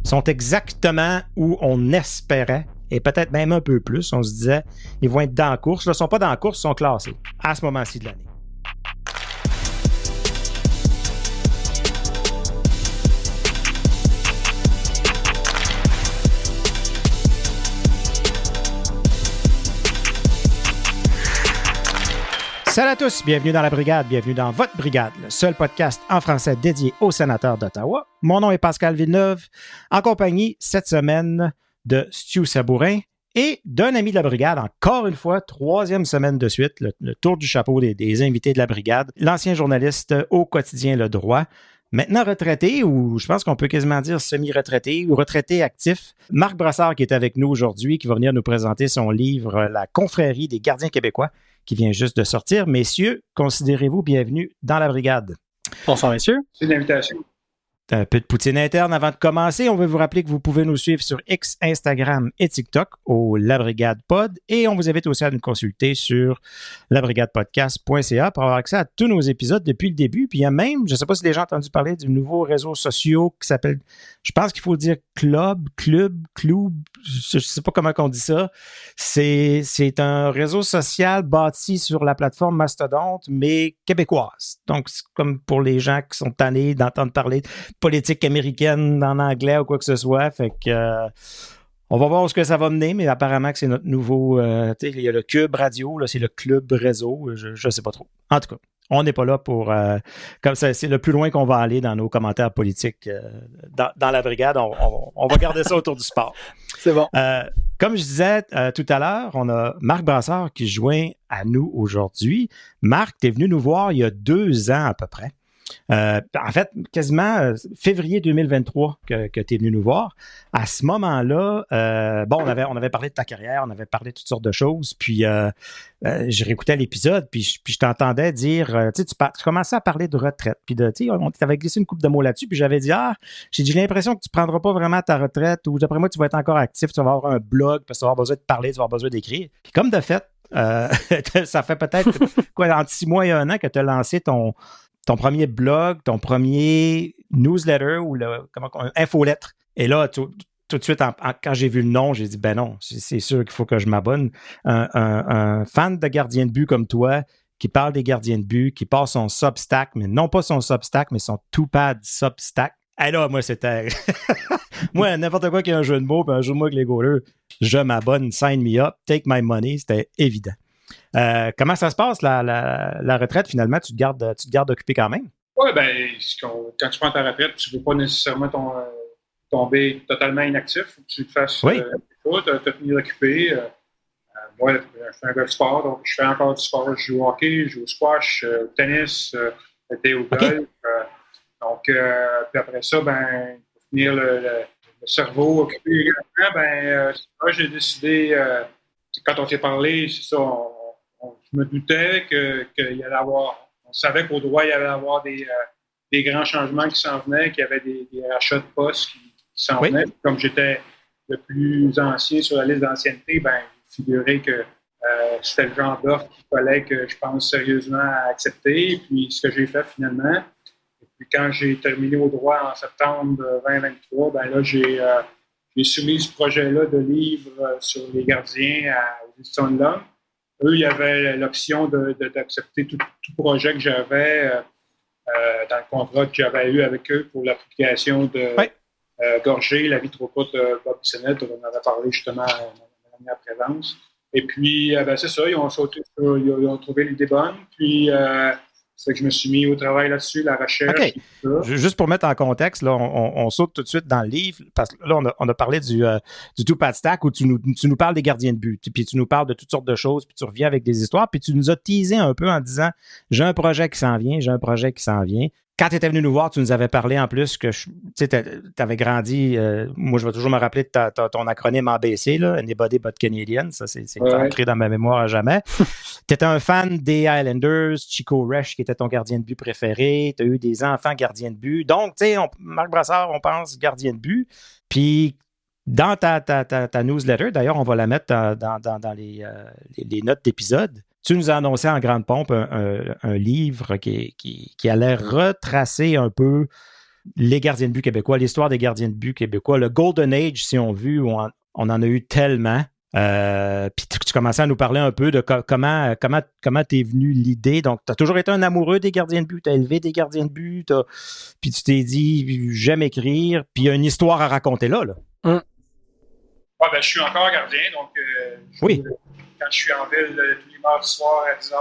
sont exactement où on espérait, et peut-être même un peu plus. On se disait, ils vont être dans la course. Là, ils ne sont pas dans la course, ils sont classés à ce moment-ci de l'année. Salut à tous, bienvenue dans la Brigade, bienvenue dans votre Brigade, le seul podcast en français dédié aux sénateurs d'Ottawa. Mon nom est Pascal Villeneuve, en compagnie cette semaine de Stu Sabourin et d'un ami de la Brigade, encore une fois, troisième semaine de suite, le tour du chapeau des invités de la Brigade, l'ancien journaliste au quotidien Le Droit, maintenant retraité, ou je pense qu'on peut quasiment dire semi-retraité ou retraité actif, Marc Brassard qui est avec nous aujourd'hui, qui va venir nous présenter son livre « La confrérie des gardiens québécois », qui vient juste de sortir. Messieurs, considérez-vous bienvenus dans la Brigade. Bonsoir, messieurs. C'est une invitation. Un peu de poutine interne avant de commencer. On veut vous rappeler que vous pouvez nous suivre sur X, Instagram et TikTok au La Brigade Pod. Et on vous invite aussi à nous consulter sur labrigadepodcast.ca pour avoir accès à tous nos épisodes depuis le début. Puis il y a même, je ne sais pas si les gens ont entendu parler du nouveau réseau social qui s'appelle, je pense qu'il faut le dire club, je ne sais pas comment on dit ça. C'est un réseau social bâti sur la plateforme Mastodonte, mais québécoise. Donc, c'est comme pour les gens qui sont tannés d'entendre parler de politique américaine en anglais ou quoi que ce soit. Fait que on va voir où ce que ça va mener, mais apparemment que c'est notre nouveau... il y a le Cube Radio, là, c'est le Club Réseau, je ne sais pas trop. En tout cas, on n'est pas là pour... comme ça, c'est le plus loin qu'on va aller dans nos commentaires politiques dans la Brigade. On va garder ça autour du sport. C'est bon. Comme je disais tout à l'heure, on a Marc Brassard qui joint à nous aujourd'hui. Marc, tu es venu nous voir il y a 2 ans à peu près. En fait, quasiment février 2023 que tu es venu nous voir. À ce moment-là, on avait parlé de ta carrière, on avait parlé de toutes sortes de choses, puis je réécoutais l'épisode, puis je t'entendais dire, tu commençais à parler de retraite, puis on t'avait glissé une couple de mots là-dessus, puis j'avais dit, j'ai l'impression que tu ne prendras pas vraiment ta retraite, ou d'après moi, tu vas être encore actif, tu vas avoir un blog, parce que tu vas avoir besoin de parler, tu vas avoir besoin d'écrire. Puis comme de fait, ça fait peut-être entre 6 mois et 1 an que tu as lancé ton premier blog, ton premier newsletter ou infolettre. Et là, tout de suite, quand j'ai vu le nom, j'ai dit, ben non, c'est sûr qu'il faut que je m'abonne. Un fan de gardien de but comme toi, qui parle des gardiens de but, qui passe son Substack, mais non pas son Substack, mais son Two-Pad Substack. Et là, moi, c'était... moi, n'importe quoi qui a un jeu de mots, puis un jeu de mots avec les goalers, je m'abonne, sign me up, take my money, c'était évident. Comment ça se passe, la retraite, finalement? Tu te gardes occupé quand même? Oui, bien, quand tu prends ta retraite, tu ne veux pas nécessairement tomber totalement inactif. Il faut que tu te fasses te tenir occupé. Moi, je fais un peu de sport, donc je fais encore du sport. Je joue au hockey, je joue au squash, au tennis, au golf. Okay. Puis après ça, pour finir le cerveau occupé, j'ai décidé, quand on s'est parlé, c'est ça, je me doutais qu'il y allait avoir, on savait qu'au droit, il y allait avoir des grands changements qui s'en venaient, qu'il y avait des achats de postes qui s'en venaient. Comme j'étais le plus ancien sur la liste d'ancienneté, figurait que c'était le genre d'offre qu'il fallait que je pense sérieusement à accepter. Et puis, ce que j'ai fait finalement, et puis quand j'ai terminé au droit en septembre 2023, là, j'ai soumis ce projet-là de livre sur les gardiens aux éditions de l'Homme. Eux, il y avait l'option d'accepter tout projet que j'avais dans le contrat que j'avais eu avec eux pour la publication de Gorgé, La vie trop courte de Bob Bissonnette, dont on avait parlé justement à ma dernière présence. Et puis, c'est ça, ils ont trouvé l'idée bonne. Puis, c'est que je me suis mis au travail là-dessus, la recherche. Okay. Juste pour mettre en contexte, là, on saute tout de suite dans le livre, parce que là, on a parlé du Two-Pad Stack où tu nous parles des gardiens de but, puis tu nous parles de toutes sortes de choses, puis tu reviens avec des histoires, puis tu nous as teasé un peu en disant « J'ai un projet qui s'en vient. » Quand tu étais venu nous voir, tu nous avais parlé en plus que tu avais grandi. Moi, je vais toujours me rappeler de ton acronyme ABC, là, Anybody But Canadian. Ça, c'est ancré dans ma mémoire à jamais. Tu étais un fan des Islanders, Chico Resch, qui était ton gardien de but préféré. Tu as eu des enfants gardiens de but. Donc, tu sais, Marc Brassard, on pense gardien de but. Puis, dans ta newsletter, d'ailleurs, on va la mettre dans les notes d'épisode. Tu nous as annoncé en grande pompe un livre qui allait retracer un peu les gardiens de but québécois, l'histoire des gardiens de but québécois, le Golden Age, si on veut, où on en a eu tellement. Puis tu commençais à nous parler un peu de comment t'es venu l'idée. Donc, tu as toujours été un amoureux des gardiens de but, tu as élevé des gardiens de but, puis tu t'es dit, j'aime écrire, puis il y a une histoire à raconter là. Ouais, ben, je suis encore gardien, donc oui. Quand je suis en ville tous les mardis soirs à 10h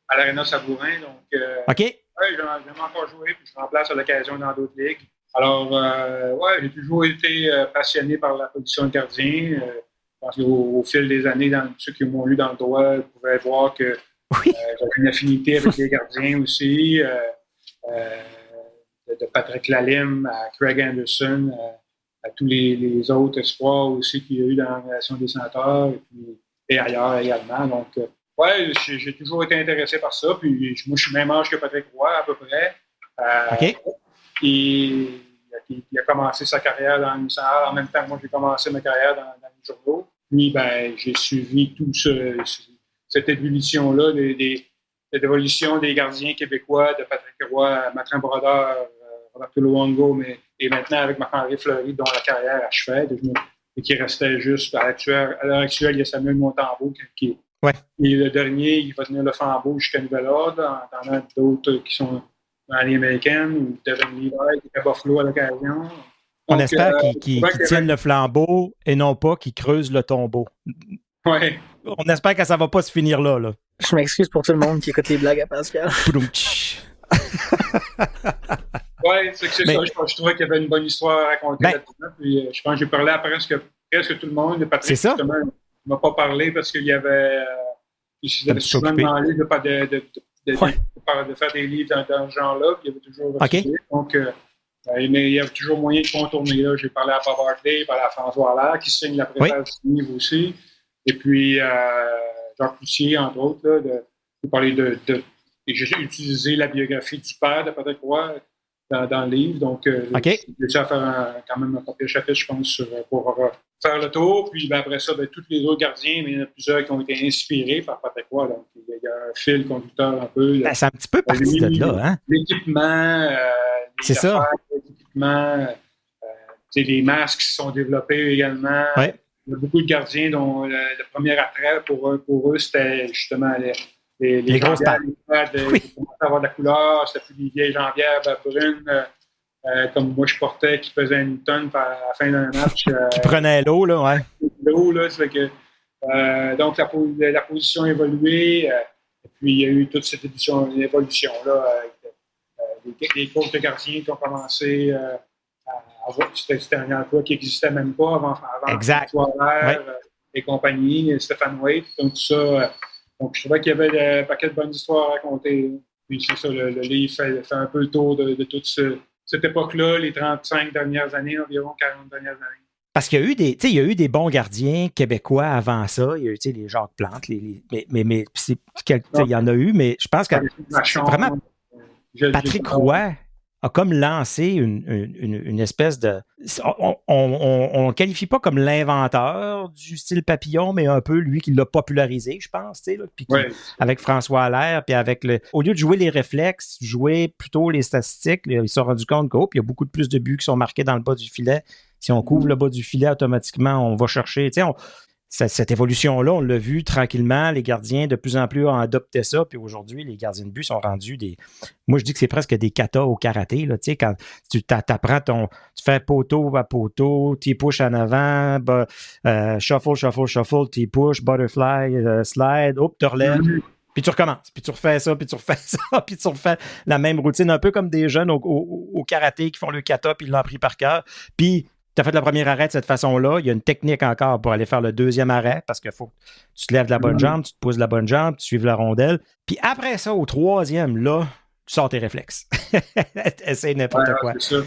à l'Arena Sabourin. Donc, OK. Ouais, j'aime encore jouer, puis je remplace à l'occasion dans d'autres ligues. Alors, ouais, j'ai toujours été passionné par la position de gardien. Je pense qu'au fil des années, ceux qui m'ont lu dans le droit pouvaient voir que j'avais une affinité avec les gardiens aussi. De Patrick Lalime à Craig Anderson, à tous les autres espoirs aussi qu'il y a eu dans l'organisation des Sénateurs et ailleurs également. Donc, ouais, j'ai toujours été intéressé par ça. Puis moi, je suis même âge que Patrick Roy, à peu près. OK. Il a commencé sa carrière dans le national. En même temps, moi, j'ai commencé ma carrière dans les journaux. Puis, ben, j'ai suivi tout cette évolution-là, l'évolution des gardiens québécois, de Patrick Roy, Martin Brodeur, Roberto Luongo, et maintenant avec Marc-André Fleury, dont la carrière achevait, et qui restait juste à l'heure actuelle, il y a Samuel Montembeault qui est le dernier, il va tenir le flambeau jusqu'à nouvel ordre. En attendant d'autres qui sont dans les américaines, ou Devin Levi qui est à Buffalo à l'occasion. On espère qu'ils tiennent le flambeau et non pas qu'ils creusent le tombeau. Ouais. On espère que ça ne va pas se finir là. Je m'excuse pour tout le monde qui écoute les blagues à Pascal. Oui, c'est ça. Je trouvais qu'il y avait une bonne histoire à raconter là-dedans. Puis, je pense que j'ai parlé à presque tout le monde. Patrick, justement, il ne m'a pas parlé parce qu'il y avait. Il avait souvent demandé de faire des livres dans ce genre-là. Puis il y avait toujours refusé. Donc, il y avait toujours moyen de contourner là. J'ai parlé à Bob Hartley, parlé à François Allaire, qui signe la préface du livre aussi. Et puis, Jacques Cloutier, entre autres, là, de parler et j'ai utilisé la biographie du père de Patrick Roy dans le livre. Donc, j'ai réussi à faire quand même un papier chapitre, je pense, pour faire le tour. Puis après ça, tous les autres gardiens, mais il y en a plusieurs qui ont été inspirés par Patrick Roy. Donc, il y a un fil conducteur un peu. C'est un petit peu parti de là, hein? L'équipement, c'est ça. L'équipement, les masques qui sont développés également. Ouais. Il y a beaucoup de gardiens dont le premier attrait pour eux, c'était justement les grosses pattes. Qui commençaient à avoir de la couleur. C'était plus des vieilles jambières brunes, comme moi je portais, qui pesaient une tonne à la fin d'un match. Qui prenaient l'eau, là, ouais. L'eau, là, ça fait que, donc la position a évolué. Et puis il y a eu toute cette évolution-là avec les coachs de gardiens qui ont commencé à avoir. C'était un emploi qui n'existait même pas avant François Allaire et compagnie, Stéphane Waite, donc tout ça. Donc, je trouvais qu'il y avait un paquet de bonnes histoires à raconter. Puis, c'est ça, le livre fait un peu le tour de toute cette époque-là, les 35 dernières années, environ 40 dernières années. Parce qu'il y a eu des bons gardiens québécois avant ça. Il y a eu les Jacques Plante, il y en a eu, mais je pense que c'est vraiment Patrick Roy a comme lancé une espèce de... On ne qualifie pas comme l'inventeur du style papillon, mais un peu lui qui l'a popularisé, je pense, tu sais, puis avec François Allaire, puis au lieu de jouer les réflexes, jouer plutôt les statistiques, ils se sont rendus compte qu'il y a beaucoup plus de buts qui sont marqués dans le bas du filet. Si on couvre le bas du filet, automatiquement, on va chercher, tu sais, cette évolution-là, on l'a vu tranquillement, les gardiens de plus en plus ont adopté ça, puis aujourd'hui, les gardiens de but sont rendus moi je dis que c'est presque des katas au karaté, là, tu sais, quand tu t'apprends tu fais poteau à poteau, t'y push en avant, shuffle, t'y push, butterfly, slide, hop, tu relèves, puis tu recommences, puis tu refais ça, puis tu refais la même routine, un peu comme des jeunes au karaté qui font le kata, puis ils l'ont appris par cœur, puis tu as fait le premier arrêt de cette façon-là. Il y a une technique encore pour aller faire le deuxième arrêt parce qu'il faut que tu te lèves de la bonne jambe, tu te pousses de la bonne jambe, tu suives la rondelle. Puis après ça, au troisième, là, tu sors tes réflexes. Essaye n'importe quoi. C'est ça.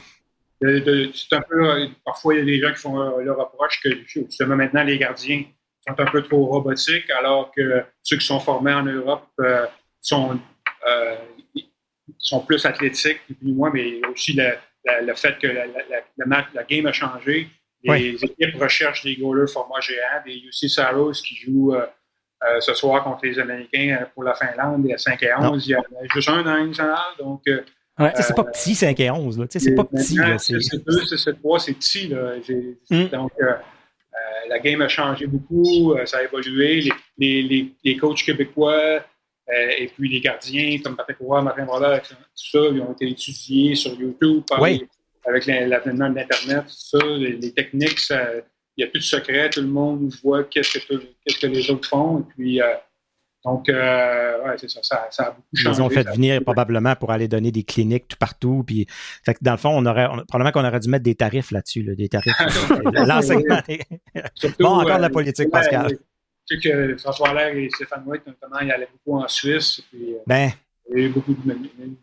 C'est un peu, parfois, il y a des gens qui font le reproche que justement maintenant, les gardiens sont un peu trop robotiques, alors que ceux qui sont formés en Europe sont plus athlétiques, et puis moi, mais aussi le fait que la game a changé. Les équipes recherchent des goalers format géant, des UC Saros qui jouent ce soir contre les Américains pour la Finlande, il y a 5 et 11, il y a juste un dans national. Donc, Ouais. C'est pas petit 5 et 11. Là. C'est pas petit. Là, c'est 2, c'est 3, c'est petit. Là. Donc, la game a changé beaucoup, ça a évolué. Les coachs québécois et puis les gardiens, comme Patrick Roy, Martin Brodeur, tout ça, ils ont été étudiés sur YouTube avec l'avènement de l'Internet, tout ça. Les techniques, il n'y a plus de secret. Tout le monde voit qu'est-ce que les autres font. Et puis, c'est ça. Ça a beaucoup changé. Ils ont fait venir probablement pour aller donner des cliniques tout partout. Puis, fait que dans le fond, probablement qu'on aurait dû mettre des tarifs là-dessus, là, des tarifs. L'enseignement. Surtout, bon, encore de la politique, Pascal. Je sais que François Allaire et Stéphane White, notamment, ils allaient beaucoup en Suisse. Puis, il y a eu beaucoup une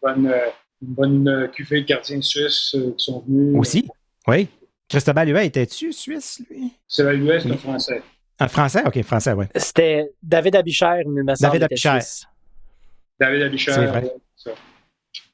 bonne cuvée de gardiens suisses qui sont venus. Aussi? Oui. Cristobal Huet, était-tu suisse, lui? Cristobal Huet, c'est un Français. Un Français? OK, Français, oui. C'était David Abichère, il me semble. David Abichère. David Abichère. C'est vrai. Ça.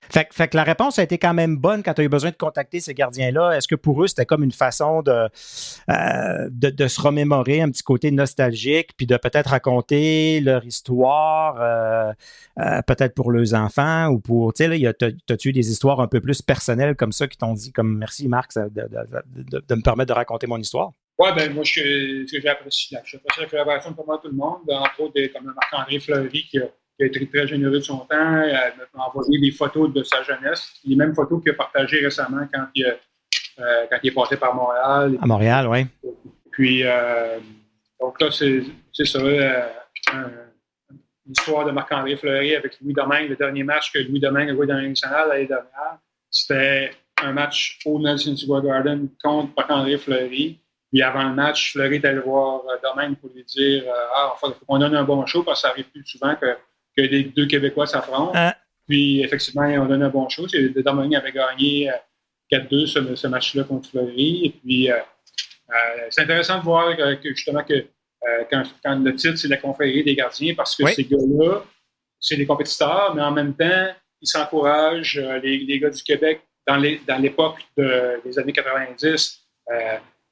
Fait que la réponse a été quand même bonne quand tu as eu besoin de contacter ces gardiens-là. Est-ce que pour eux, c'était comme une façon de se remémorer un petit côté nostalgique, puis de peut-être raconter leur histoire, peut-être pour leurs enfants ou pour... Tu sais, là, t'as-tu eu des histoires un peu plus personnelles comme ça qui t'ont dit, comme merci Marc de me permettre de raconter mon histoire? Oui, ben moi, ce que j'ai apprécié la collaboration de pas mal tout le monde, entre autres comme Marc-André Fleury qui a été très généreux de son temps, il m'a envoyé des photos de sa jeunesse, les mêmes photos qu'il a partagées récemment quand il est passé par Montréal. À Montréal, oui. Puis, donc là, c'est ça, l'histoire de Marc-André Fleury avec Louis Domingue, le dernier match que Louis Domingue a joué dans la Ligue nationale l'année dernière, c'était un match au Nelson Square Garden contre Marc-André Fleury. Puis avant le match, Fleury est allé voir Domingue pour lui dire il faut qu'on donne un bon show parce que ça arrive plus souvent que les deux Québécois s'affrontent. Puis effectivement, on donne un bon show. Domingue avait gagné 4-2 ce match-là contre Fleury. Et puis c'est intéressant de voir que justement quand le titre, c'est la confrérie des gardiens, parce que ces gars-là, c'est des compétiteurs, mais en même temps, ils s'encouragent. Les gars du Québec, dans l'époque des années 90,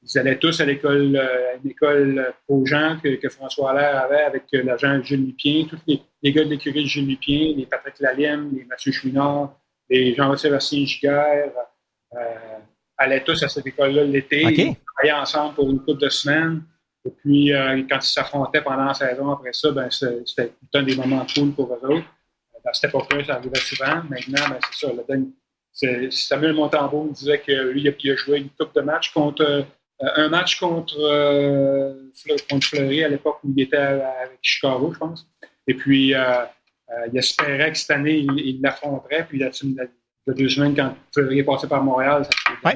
ils allaient tous à l'école, une école aux gens que François Allaire avait avec l'agent Gilles Lupien. Tous les gars de l'écurie de Gilles Lupien, les Patrick Lalime, les Mathieu Chouinard, les Jean-Sébastien Giguère, allaient tous à cette école-là l'été. Okay. Ils travaillaient ensemble pour une couple de semaines. Et puis, quand ils s'affrontaient pendant la saison après ça, c'était tout le temps des moments cool pour eux autres. À cette époque-là, ça arrivait souvent. Maintenant, c'est ça. Samuel Montembeault me disait que lui, il a joué une couple de matchs un match contre Fleury à l'époque où il était avec Chicago, je pense. Et puis, il espérait que cette année, il l'affronterait. Puis, il y a 2 semaines, quand Fleury est passé par Montréal, on a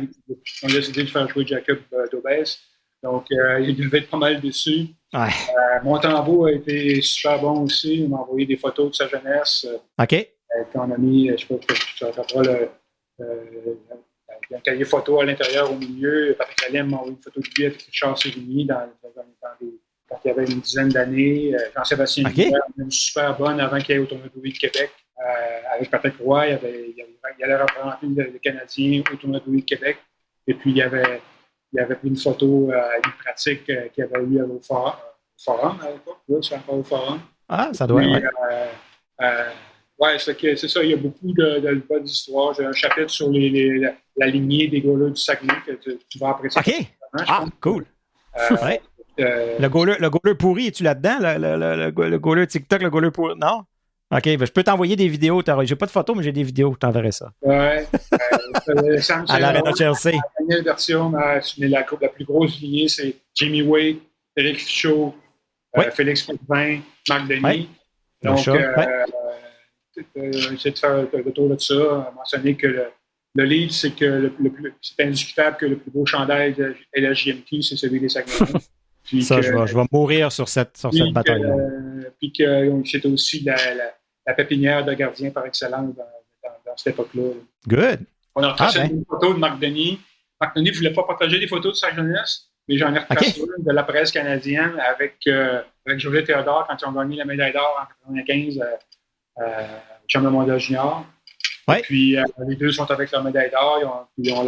décidé de faire jouer Jacob Daubès. Donc, il devait être pas mal dessus. Ouais. Montembeault a été super bon aussi. Il m'a envoyé des photos de sa jeunesse. OK. Qu'on a mis, je ne sais pas, tu rattraperas il y a un cahier photo à l'intérieur, au milieu. Patrick Lalime m'a envoyé une photo de lui avec Richard Sévigny quand il y avait une dizaine d'années. Jean-Sébastien Giguère, une super bonne avant qu'il y ait au tournoi de Louis de Québec. Avec Patrick Roy, il allait représenter le Canadien au tournoi de Louis de Québec. Et puis, il avait pris une photo d'une pratique qu'il avait eu au Forum à l'époque. Oui, c'est encore au Forum. Ah, ça doit être. Oui, c'est ça. Il y a beaucoup de bonnes histoires. J'ai un chapitre sur la lignée des goalers du Saguenay que tu vas apprécier. OK. Cool. Ouais. Le goaler pourri, es-tu là-dedans? Le goaler TikTok, le goaler pourri? Non? OK. Je peux t'envoyer des vidéos. J'ai pas de photos, mais j'ai des vidéos. Je t'enverrai ça. Oui. À l'Arena Chelsea. La dernière version, la plus grosse lignée, c'est Jamie Wade, Éric Fichaud, Félix Potvin, Marc Denis. Donc, j'essaie de faire le tour de ça, mentionner que le lead, c'est que c'est indiscutable que le plus beau chandail de la JMT, c'est celui des Saguenayens. Je vais mourir sur cette bataille-là. Puis que c'était aussi la pépinière de gardien par excellence dans cette époque-là. Good. On a retracé une photo de Marc Denis. Marc Denis ne voulait pas partager des photos de sa jeunesse, mais j'en ai retracé une de la presse canadienne avec José Théodore quand ils ont gagné la médaille d'or en 1995 championnat mondial junior. Ouais. Puis les deux sont avec leur médaille d'or. Ils ont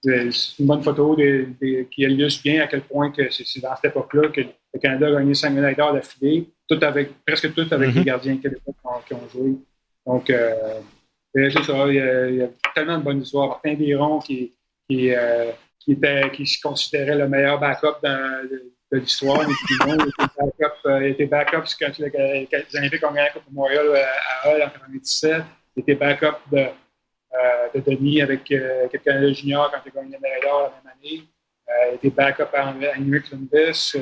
c'est une bonne photo qui illustre bien à quel point que c'est dans cette époque-là que le Canada a gagné 5 médailles d'or d'affilée, presque toutes avec les gardiens québécois qui ont joué. Donc, C'est ça, il y a tellement de bonnes histoires. Martin Biron qui se considérait le meilleur backup de l'histoire. Il était backup quand les Olympiques ont gagné la Coupe Memorial à Hull en 1997. Il était backup de Denis avec Canada Junior quand il a gagné la médaille d'or la même année. Il était backup à Henrik Lundqvist. Il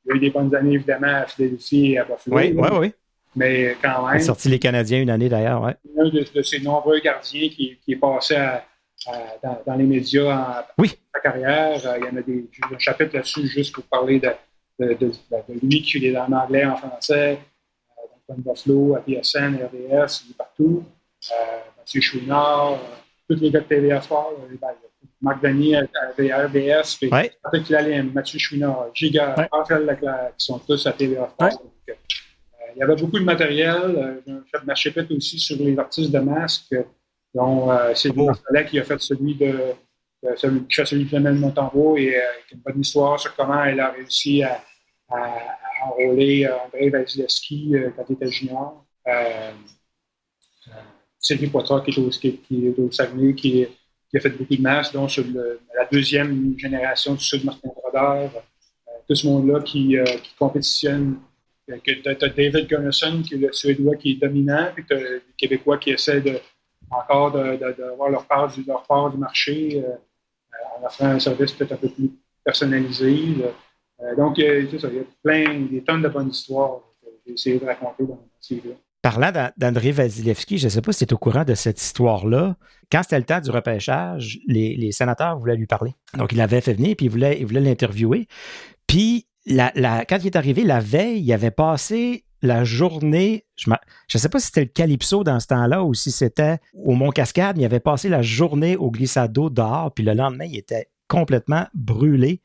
y a eu des bonnes années, évidemment, à Philadelphie et à Buffalo. Oui. Mais quand même. Il a sorti les Canadiens une année, d'ailleurs, ouais. Un de ces nombreux gardiens qui est passé dans les médias en sa carrière. Il y en a un chapitre là-dessus juste pour parler de lui qui est en anglais, en français, dans Buffalo, à PSN, RDS, il est partout. Mathieu Chouinard, tous les gars de TVA Sport, Marc Denis à RDS, puis Patrick Lalime, Mathieu Chouinard, Giga, Raphaël Leclerc, qui sont tous à TVA Sport. Donc, il y avait beaucoup de matériel. J'ai fait ma chapitre aussi sur les artistes de masques, dont Sylvie Marcellet qui a fait celui qui fait celui de Jamel Montembeault et qui a une bonne histoire sur comment elle a réussi à enrôler André Vasilevski quand il était junior. Sylvie Poitras qui est au Saguenay, qui a fait beaucoup de masques, donc sur la deuxième génération du Sud Martin Brodeur. Tout ce monde-là qui compétitionne. Tu as David Gunnarsson, qui est le Suédois qui est dominant, puis tu as les Québécois qui essaient encore d'avoir leur part du marché en offrant un service peut-être un peu plus personnalisé. Donc, c'est ça, il y a des tonnes de bonnes histoires que j'ai essayé de raconter dans ces livres. Parlant d'André Vasilevski, je ne sais pas si tu es au courant de cette histoire-là. Quand c'était le temps du repêchage, les sénateurs voulaient lui parler. Donc, il l'avait fait venir, puis il voulait l'interviewer. Puis, quand il est arrivé, la veille, il avait passé la journée, je ne sais pas si c'était le Calypso dans ce temps-là ou si c'était au Mont-Cascade, mais il avait passé la journée au glissade d'eau dehors, puis le lendemain, il était complètement brûlé.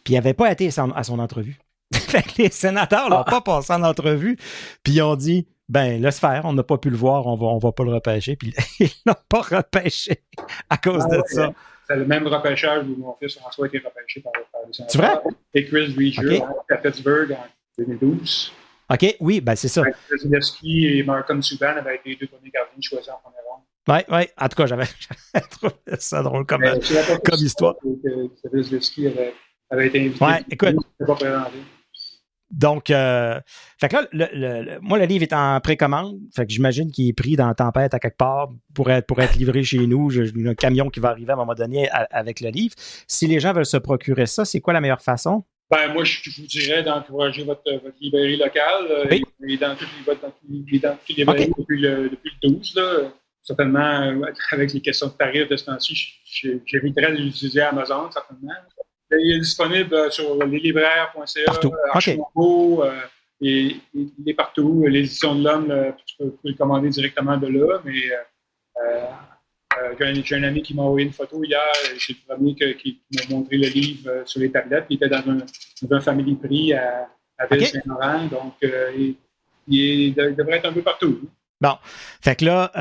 Puis il n'avait pas été à son entrevue. Fait que les sénateurs ne l'ont pas passé en entrevue, puis ils ont dit, laisse faire, on n'a pas pu le voir, on va pas le repêcher. Puis ils l'ont pas repêché à cause de ça. C'est le même repêchage où mon fils François a été repêché par les sénateurs. C'est vrai? Et Chris Weger à Pittsburgh en 2012. OK, oui, c'est ça. Vasilevski et Martin Subban avaient été les deux premiers gardiens choisis en première ronde. Oui. En tout cas, j'avais trouvé ça drôle comme histoire. Vasilevski avait été invité. Ouais, écoute. Il pas présenté. Donc, fait que là, moi, le livre est en précommande. Fait que j'imagine qu'il est pris dans la tempête à quelque part pour être livré chez nous. J'ai un camion qui va arriver à un moment donné avec le livre. Si les gens veulent se procurer ça, c'est quoi la meilleure façon? Moi, je vous dirais d'encourager votre librairie locale. Oui. Il est dans toutes les librairies depuis le 12. Là. Certainement, avec les questions de tarifs de ce temps-ci, j'éviterais de l'utiliser à Amazon, certainement. Il est disponible sur leslibraires.ca, Archimbaud, il est partout. L'édition de l'Homme, tu peux le commander directement de là, mais j'ai un ami qui m'a envoyé une photo hier, c'est le premier qui m'a montré le livre sur les tablettes. Il était dans un Family Prix à Ville-Saint-Laurent, donc il devrait être un peu partout. Bon, fait que là,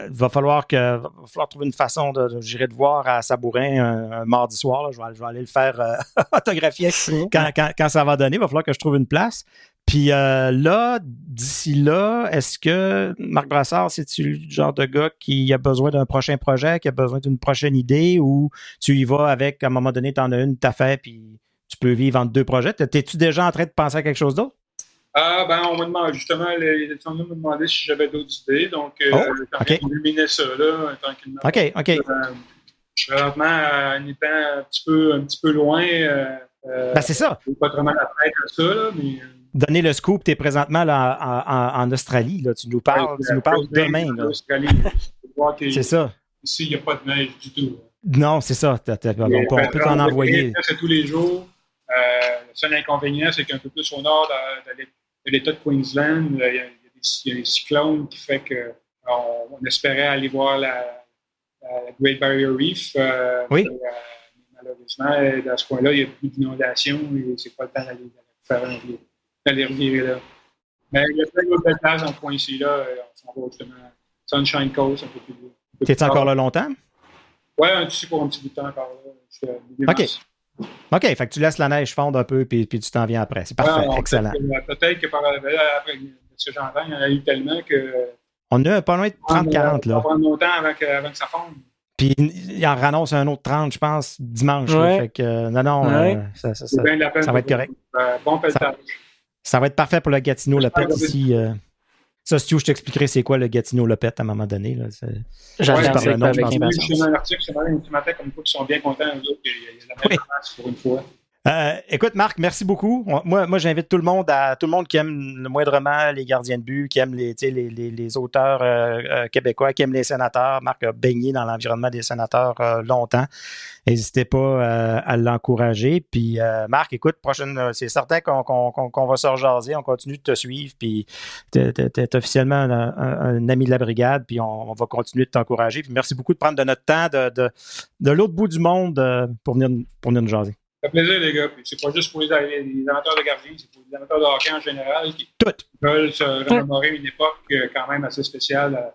il va falloir trouver une façon j'irai te voir à Sabourin un mardi soir. Là, je vais aller le faire autographier quand ça va donner. Il va falloir que je trouve une place. Puis là, d'ici là, est-ce que Marc Brassard, c'est-tu le genre de gars qui a besoin d'un prochain projet, qui a besoin d'une prochaine idée, ou tu y vas avec, à un moment donné, t'en as une, t'as fait, puis tu peux vivre entre deux projets? T'es-tu déjà en train de penser à quelque chose d'autre? On m'a demandé, justement, les étudiants m'ont demandé si j'avais d'autres idées, donc on illuminait ça, là, tranquillement. OK. Je suis vraiment en étant un petit peu loin. C'est ça. J'ai pas vraiment la tête à ça, là, mais... Donner le scoop, tu es présentement là, en Australie, là, tu nous parles demain. Là. C'est ça. Ici, il n'y a pas de neige du tout. Non, c'est ça. On peut t'en envoyer. C'est tous les jours. Le seul inconvénient, c'est qu'un peu plus au nord de l'État de Queensland, il y a des cyclones qui fait qu'on espérait aller voir la Great Barrier Reef. Malheureusement, dans ce coin-là, il y a plus d'inondations et c'est pas le temps d'aller revirer là. Mais il y a plein d'autres belles places dans ce coin-ci, là. On s'en va justement Sunshine Coast, un peu plus. T'es encore là longtemps? Oui, pour un petit bout de temps encore là. OK, fait que tu laisses la neige fondre un peu puis tu t'en viens après. C'est parfait, excellent. Peut-être que après ce que j'entends, il y en a eu tellement que On a pas loin de 30-40, Ça va là. prendre longtemps avant que ça fonde. Puis il en annonce un autre 30, je pense, dimanche. Là. Fait que, non, C'est bien de la peine ça va être correct. Bon pelletage. Ça va être parfait pour le Gatineau Lopette J'espère ici. Ça, Stu, je t'expliquerai c'est quoi le Gatineau Lopette à un moment donné. Là. J'attends Ouais, ça non, avec je pense- impatience. J'ai lu un article ce matin comme quoi ils sont bien contents, eux autres, qu'il y a la même place pour une fois. Écoute, Marc, merci beaucoup. Moi, j'invite tout le monde qui aime le moindrement les gardiens de but, qui aime les auteurs québécois, qui aime les sénateurs. Marc a baigné dans l'environnement des sénateurs longtemps. N'hésitez pas à l'encourager. Puis, Marc, écoute, c'est certain qu'on va se rejaser. On continue de te suivre. Puis, t'es officiellement un ami de la brigade. Puis, on va continuer de t'encourager. Puis, merci beaucoup de prendre de notre temps de l'autre bout du monde pour venir nous jaser. Ça fait plaisir, les gars. Puis c'est pas juste pour les amateurs de gardiens, c'est pour les amateurs de hockey en général qui veulent se remémorer une époque quand même assez spéciale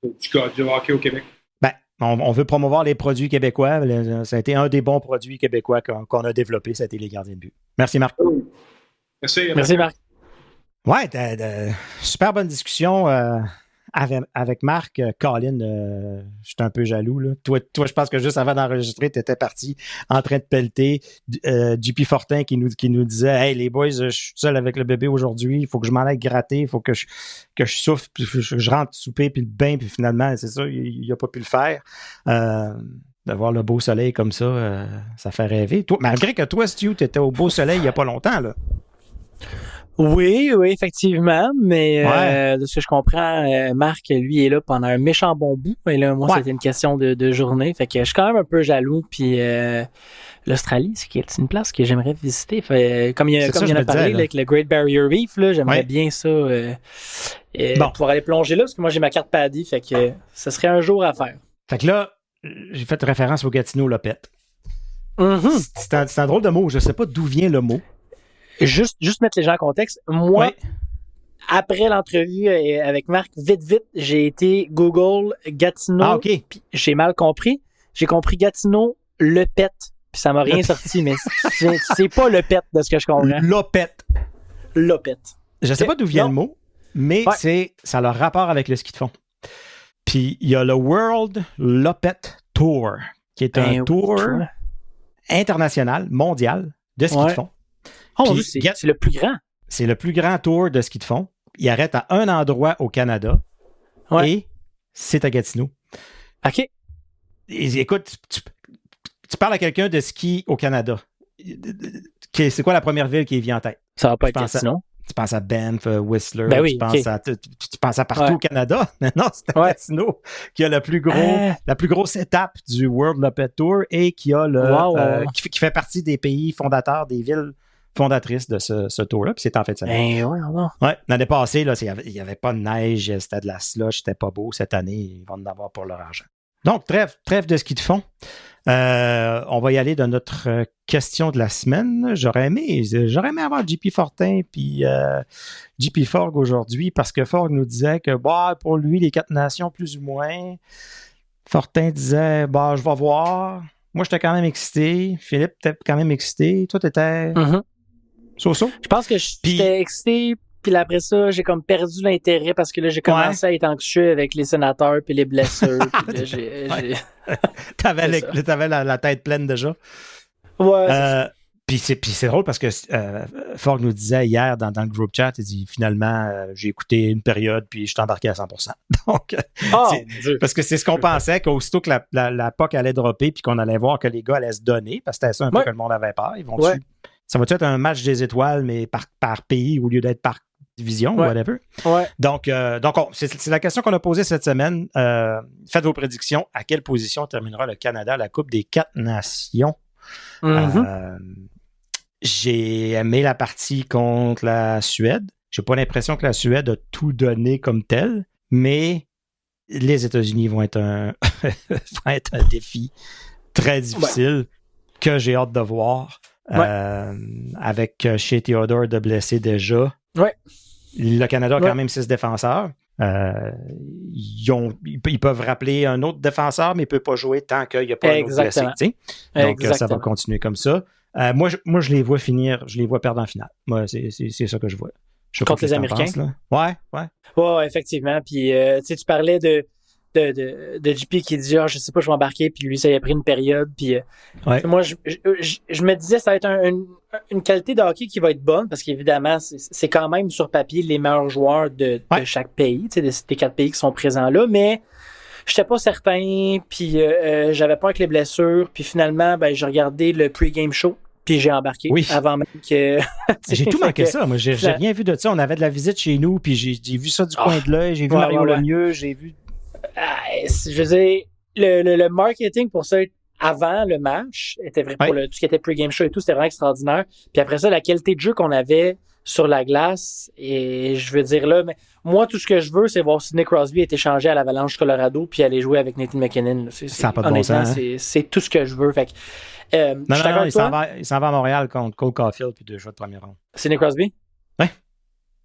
du hockey au Québec. Ben, on veut promouvoir les produits québécois. Ça a été un des bons produits québécois qu'on a développé, c'était les gardiens de but. Merci, Marc. Merci, Marc. Ouais, super bonne discussion avec Marc. Colin, je suis un peu jaloux. Là. Toi, je pense que juste avant d'enregistrer, tu étais parti en train de pelleter. JP Fortin qui nous disait « Hey, les boys, je suis seul avec le bébé aujourd'hui. Il faut que je m'en aille gratter. Il faut que je souffle, puis je rentre souper, puis le bain. » Puis finalement, c'est ça, il n'a pas pu le faire. De voir le beau soleil comme ça, ça fait rêver. Toi, malgré que toi, Stu, tu étais au beau soleil il n'y a pas longtemps, là. Oui, effectivement, mais de ce que je comprends, Marc, lui, est là pendant un méchant bon bout. Et là, moi, c'était une question de journée. Fait que je suis quand même un peu jaloux. Puis l'Australie, c'est une place que j'aimerais visiter. Comme il y en a parlé avec le Great Barrier Reef, là, j'aimerais bien ça pouvoir aller plonger là, parce que moi, j'ai ma carte PADI. Fait que ce serait un jour à faire. Fait que là, j'ai fait référence au Gatineau Lopette. Mm-hmm. C'est un drôle de mot. Je sais pas d'où vient le mot. Juste mettre les gens en contexte. Moi, après l'entrevue avec Marc, vite, j'ai été Google Gatineau. Ah, OK. Puis j'ai mal compris. J'ai compris Gatineau, le pet. Puis ça m'a rien sorti, mais c'est pas le pet de ce que je comprends. Lopette. Lopette. Je sais pas d'où vient le mot, mais ça a le rapport avec le ski de fond. Puis il y a le World Lopette Tour, qui est un tour international, mondial, de ski de fond. Oh, c'est le plus grand. C'est le plus grand tour de ski de fond. Il arrête à un endroit au Canada et c'est à Gatineau. OK. Et, écoute, tu parles à quelqu'un de ski au Canada. C'est quoi la première ville qui vient en tête? Ça va pas être Gatineau. Tu penses à Banff, Whistler, tu penses à partout au Canada. Mais non, c'est à Gatineau qui a la plus grosse étape du World Lopette Tour et qui a qui fait partie des pays fondateurs, des villes fondatrice de ce tour-là, puis c'est en fait de semaine. L'année passée, là, il n'y avait pas de neige, c'était de la slush, c'était pas beau. Cette année, ils vont en avoir pour leur argent. Donc, trêve de ski de fond. On va y aller de notre question de la semaine. J'aurais aimé avoir JP Fortin puis JP Forg aujourd'hui, parce que Forg nous disait que pour lui, les 4 nations, plus ou moins. Fortin disait, je vais voir. Moi, j'étais quand même excité. Philippe, t'étais quand même excité. Toi, t'étais... So-so? Je pense que j'étais excité, puis après ça, j'ai comme perdu l'intérêt parce que là, j'ai commencé à être anxieux avec les sénateurs puis les blessures. T'avais la tête pleine déjà. Ouais. Puis c'est drôle parce que Ford nous disait hier dans le group chat, il dit finalement, j'ai écouté une période puis je suis embarqué à 100%. Donc, parce que c'est ce qu'on pensait, qu'aussitôt que la POC allait dropper puis qu'on allait voir que les gars allaient se donner, parce que c'était ça un peu que le monde avait peur. Ça va-tu être un match des étoiles, mais par pays au lieu d'être par division ou whatever? Ouais. Donc c'est la question qu'on a posée cette semaine. Faites vos prédictions. À quelle position terminera le Canada à la Coupe des 4 Nations? J'ai aimé la partie contre la Suède. J'ai pas l'impression que la Suède a tout donné comme tel, mais les États-Unis vont être un défi très difficile que j'ai hâte de voir. Avec chez Theodore de blessé déjà. Le Canada a quand même 6 défenseurs. Ils peuvent rappeler un autre défenseur, mais il ne peut pas jouer tant qu'il n'y a pas un autre blessé. Donc, ça va continuer comme ça. Moi, je les vois finir, je les vois perdre en finale. Moi, c'est ça que je vois. Contre les Américains. Ouais. Ouais, effectivement. Puis, tu parlais de JP qui dit je sais pas, je vais embarquer, puis lui ça y a pris une période, puis moi je me disais ça va être une qualité de hockey qui va être bonne, parce qu'évidemment c'est quand même sur papier les meilleurs joueurs de chaque pays, tu sais, des 4 pays qui sont présents là, mais j'étais pas certain, puis j'avais peur avec les blessures, puis finalement j'ai regardé le pre-game show, puis j'ai embarqué avant même que... J'ai tout manqué ça. Moi, j'ai rien vu de ça. On avait de la visite chez nous, puis j'ai vu ça du coin de l'œil, j'ai vu Mario Lemieux, j'ai vu... je veux dire, le marketing pour ça avant le match était vrai pour tout ce qui était pre-game show et tout, c'était vraiment extraordinaire. Puis après ça, la qualité de jeu qu'on avait sur la glace, et je veux dire là, mais moi, tout ce que je veux, c'est voir Sidney Crosby être échangé à l'Avalanche Colorado puis aller jouer avec Nathan McKinnon. Ça n'a pas de bon sens. C'est tout ce que je veux. Fait que, non, il s'en va à Montréal contre Cole Caulfield puis 2 choix de première ronde. Sidney Crosby? Oui.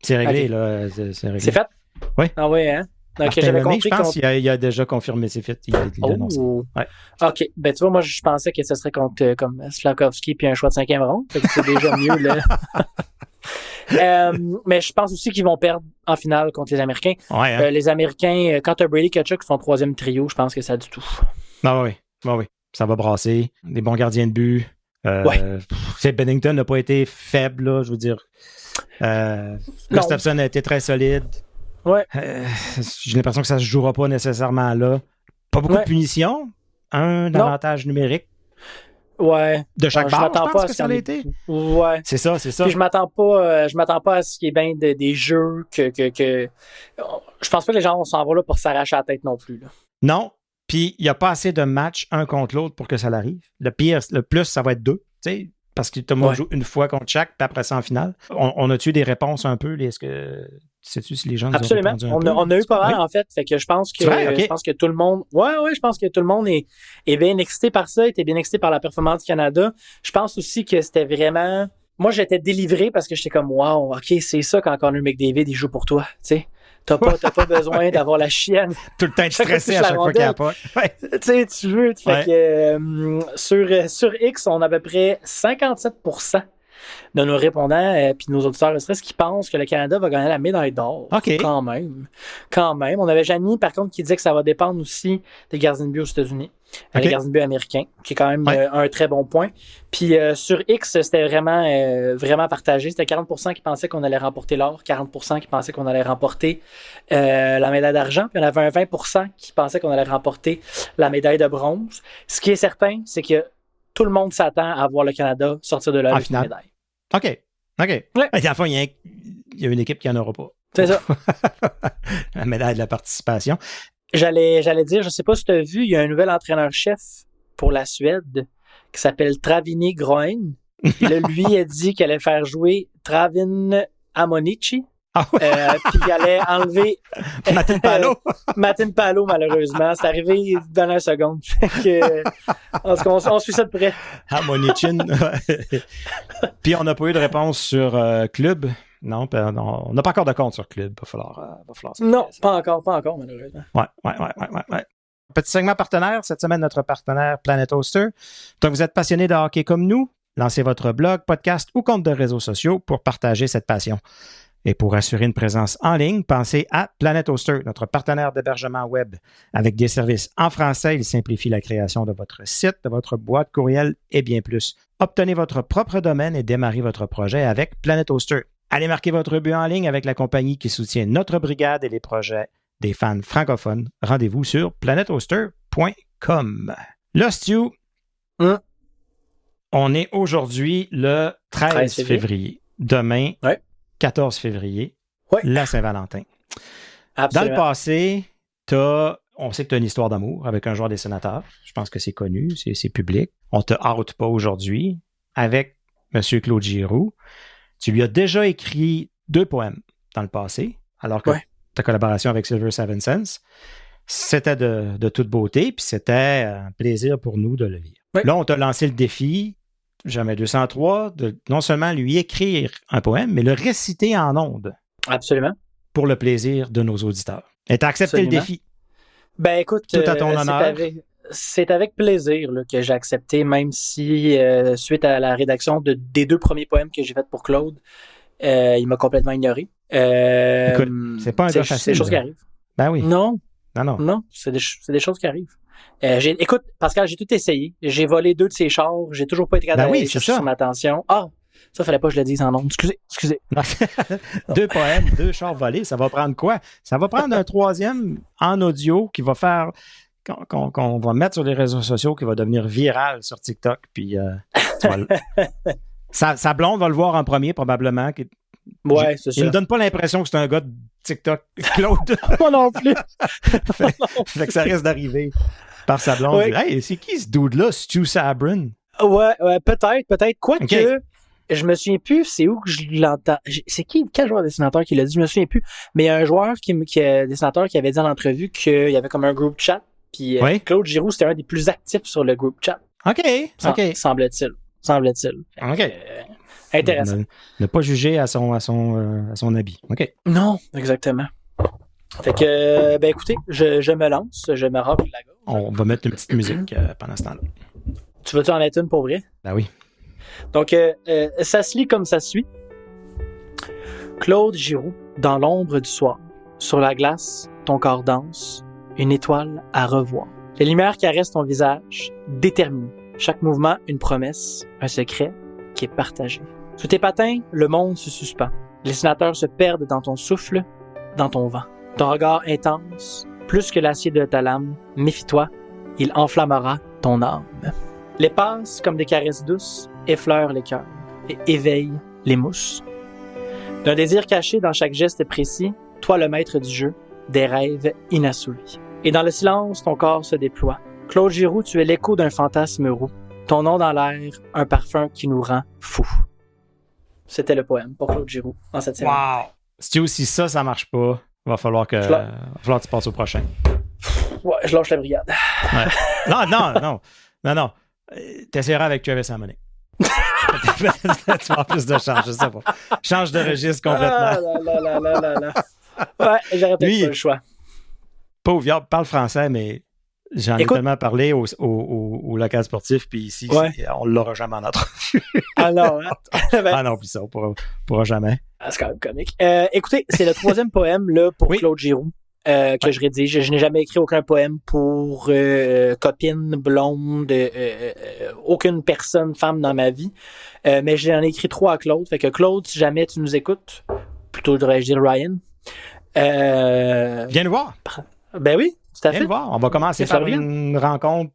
C'est réglé, là. C'est réglé. C'est fait? Oui. Ah oui, hein? Donc, j'avais compris je pense qu'il a déjà confirmé ses fits. Il l'a annoncé. Ouais. OK. Tu vois, moi, je pensais que ce serait contre comme Slafkovský puis un choix de 5e ronde. Fait que c'est déjà mieux, là. Mais je pense aussi qu'ils vont perdre en finale contre les Américains. Ouais, hein? Les Américains, quand tu as Brady Tkachuk, son 3e trio, je pense que ça a du tout. Oui. Ça va brasser. Des bons gardiens de but. Bennington n'a pas été faible, là, je veux dire. Gustafsson a été très solide. Ouais. J'ai l'impression que ça se jouera pas nécessairement là. Pas beaucoup de punitions. Un avantage numérique. Ouais. De chaque barre, je pense que ça a été. Ouais. C'est ça. Puis je m'attends pas à ce qui est bien des jeux que je pense pas que les gens vont s'en va là pour s'arracher la tête non plus, là. Non. Puis il n'y a pas assez de matchs un contre l'autre pour que ça l'arrive. Le plus, ça va être 2. Tu sais, parce que tout le monde joue une fois contre chaque, puis après ça en finale. On a-tu des réponses un peu? Est-ce que sais-tu si les gens nous ont répondu un peu? On a eu pas mal, en fait. Fait que je pense que tout le monde... Ouais, je pense que tout le monde est bien excité par ça, était bien excité par la performance du Canada. Je pense aussi que c'était vraiment... Moi, j'étais délivré parce que j'étais comme, wow, OK, c'est ça quand Connor McDavid, il joue pour toi, tu sais. T'as pas besoin d'avoir la chienne. Tout le temps être stressé à chaque fois qu'il y a pas. Tu sais, tu veux. Fait que sur X, on a à peu près 57% de nos répondants puis nos auditeurs qui pensent que le Canada va gagner la médaille d'or. Okay. Quand même. On avait Janie, par contre, qui disait que ça va dépendre aussi des gardiens de but aux États-Unis. Les gardiens de but américains, qui est quand même un très bon point. Puis sur X, c'était vraiment partagé. C'était 40% qui pensaient qu'on allait remporter l'or, 40% qui pensaient qu'on allait remporter la médaille d'argent, puis on avait un 20% qui pensaient qu'on allait remporter la médaille de bronze. Ce qui est certain, c'est que tout le monde s'attend à voir le Canada sortir de là avec une médaille. OK. Ouais. À la fin, il y a une équipe qui n'en aura pas. C'est ça. La médaille de la participation. J'allais dire, je sais pas si tu as vu, il y a un nouvel entraîneur-chef pour la Suède qui s'appelle Travini Groen. Puis là, lui, il a dit qu'il allait faire jouer Travin Amonici. Ah ouais. Puis il allait enlever Matin Palo, malheureusement. C'est arrivé dans une seconde. En tout cas, on suit ça de près. Amonichin. Puis on n'a pas eu de réponse sur Club. Non, on n'a pas encore de compte sur Club. Va falloir non, pas encore, malheureusement. Ouais. Petit segment partenaire. Cette semaine, notre partenaire Planet Hoster. Donc, vous êtes passionné de hockey comme nous? Lancez votre blog, podcast ou compte de réseaux sociaux pour partager cette passion. Et pour assurer une présence en ligne, pensez à Planet Hoster, notre partenaire d'hébergement web. Avec des services en français, il simplifie la création de votre site, de votre boîte courriel et bien plus. Obtenez votre propre domaine et démarrez votre projet avec Planet Hoster. Allez marquer votre but en ligne avec la compagnie qui soutient notre brigade et les projets des fans francophones. Rendez-vous sur planethoster.com. Là, Stu, on est aujourd'hui le 13 février. Demain, 14 février, la Saint-Valentin. Absolument. Dans le passé, on sait que tu as une histoire d'amour avec un joueur des Sénateurs. Je pense que c'est connu, c'est public. On te hâte pas aujourd'hui. Avec M. Claude Giroux, tu lui as déjà écrit 2 poèmes dans le passé, alors que ta collaboration avec Silver Seven Sense, c'était de toute beauté, puis c'était un plaisir pour nous de le lire. Oui. Là, on t'a lancé le défi, Jamais 203, de non seulement lui écrire un poème, mais le réciter en ondes. Absolument. Pour le plaisir de nos auditeurs. Et t'as accepté le défi. Ben écoute, tout à ton honneur. C'est avec plaisir là, que j'ai accepté, même si suite à la rédaction des 2 premiers poèmes que j'ai faits pour Claude, Il m'a complètement ignoré. Écoute, c'est pas un gars facile. C'est des choses qui arrivent. Ben oui. Non, Non. c'est des choses qui arrivent. Écoute, Pascal, j'ai tout essayé. J'ai volé 2 de ses chars. J'ai toujours pas été capable d'aller chercher son attention. Ah, ça, fallait pas que je le dise en nombre. Excusez. 2 poèmes, 2 chars volés, ça va prendre quoi? Ça va prendre un 3e en audio qui va faire, qu'on va mettre sur les réseaux sociaux, qui va devenir viral sur TikTok. Puis, sa blonde va le voir en premier, probablement. Ouais, c'est ça. Il me donne pas l'impression que c'est un gars de TikTok, Claude. Moi non plus. fait que ça risque d'arriver par sa blonde. Ouais. Hey, c'est qui ce dude-là, Stu Sabrin? Ouais, peut-être. Quoique, je me souviens plus, c'est où que je l'entends. C'est quel joueur dessinateur qui l'a dit? Je me souviens plus. Mais il y a un joueur dessinateur qui avait dit en entrevue qu'il y avait comme un groupe chat. Puis Claude Giroux, c'était un des plus actifs sur le groupe chat. OK. Semble-t-il. OK. Intéressant. Ne pas juger à son habit. OK. Non, exactement. Fait que, écoutez, je me lance, je me racle la gorge. On va mettre une petite musique pendant ce temps-là. Tu veux-tu en mettre une pour vrai? Ben oui. Donc, ça se lit comme ça suit. Claude Giroux, dans l'ombre du soir, sur la glace, ton corps danse, une étoile à revoir. Les lumières caressent ton visage, déterminé. Chaque mouvement, une promesse, un secret qui est partagé. Sous tes patins, le monde se suspend. Les sénateurs se perdent dans ton souffle, dans ton vent. Ton regard intense, plus que l'acier de ta lame, méfie-toi, il enflammera ton âme. Les passes, comme des caresses douces, effleurent les cœurs et éveillent les mousses. D'un désir caché dans chaque geste précis, toi le maître du jeu, des rêves inassouvis. Et dans le silence, ton corps se déploie. Claude Giroux, tu es l'écho d'un fantasme roux. Ton nom dans l'air, un parfum qui nous rend fous. C'était le poème pour Claude Giroux en cette semaine. Wow! Si ça marche pas, il va falloir que tu passes au prochain. Ouais, je lâche la brigade. Ouais. Non. T'essaieras avec Travis Harmonic. Tu vas avoir plus de chance, je sais pas. Change de registre complètement. Ouais, j'aurais peut-être pas le choix. Pauvre Yard parle français, mais j'en ai tellement parlé au local sportif, puis ici, on ne l'aura jamais en entrevue. Ah non, hein? Ah non, puis ça, on pourra jamais. Ah, c'est quand même comique. Écoutez, c'est le 3e poème là, pour Claude Giroux que je rédige. Je n'ai jamais écrit aucun poème pour copine, blonde, aucune personne, femme dans ma vie. Mais j'en ai écrit 3 à Claude. Fait que Claude, si jamais tu nous écoutes, plutôt devrais-je dire Ryan. Viens nous voir. Ben oui, tout à fait. Viens nous voir. On va commencer par une rencontre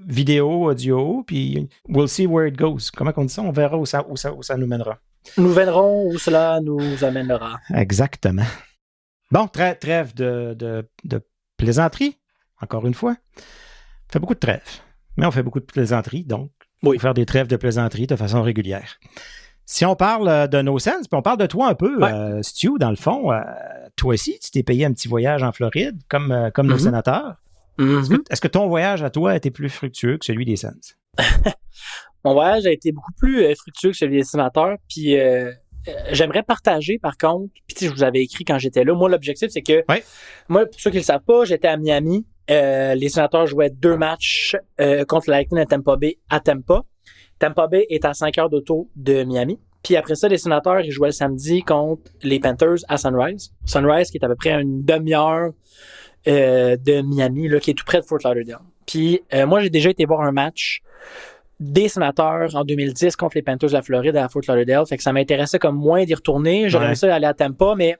vidéo, audio, puis we'll see where it goes. Comment on dit ça? On verra où ça nous mènera. Nous verrons où cela nous amènera. Exactement. Bon, trêve de plaisanterie, encore une fois. On fait beaucoup de trêves, mais on fait beaucoup de plaisanteries, donc il faut faire des trêves de plaisanterie de façon régulière. Si on parle de No Sense, puis on parle de toi un peu, Stu, dans le fond, toi aussi, tu t'es payé un petit voyage en Floride, comme nos sénateurs. Est-ce que ton voyage à toi a été plus fructueux que celui des Sens? Mon voyage a été beaucoup plus fructueux que celui des sénateurs, puis j'aimerais partager, par contre, puis je vous avais écrit quand j'étais là, moi, l'objectif, c'est que, moi, pour ceux qui ne le savent pas, j'étais à Miami, les sénateurs jouaient 2 matchs contre la Lightning à Tampa Bay à Tampa. Tampa Bay est à 5 heures d'auto de Miami. Puis après ça, les sénateurs, ils jouaient le samedi contre les Panthers à Sunrise. Sunrise, qui est à peu près à une demi-heure de Miami, là, qui est tout près de Fort Lauderdale. Puis moi, j'ai déjà été voir un match des sénateurs en 2010 contre les Panthers de la Floride à Fort Lauderdale. Fait que ça m'intéressait comme moins d'y retourner. J'aurais aimé ça aller à Tampa, mais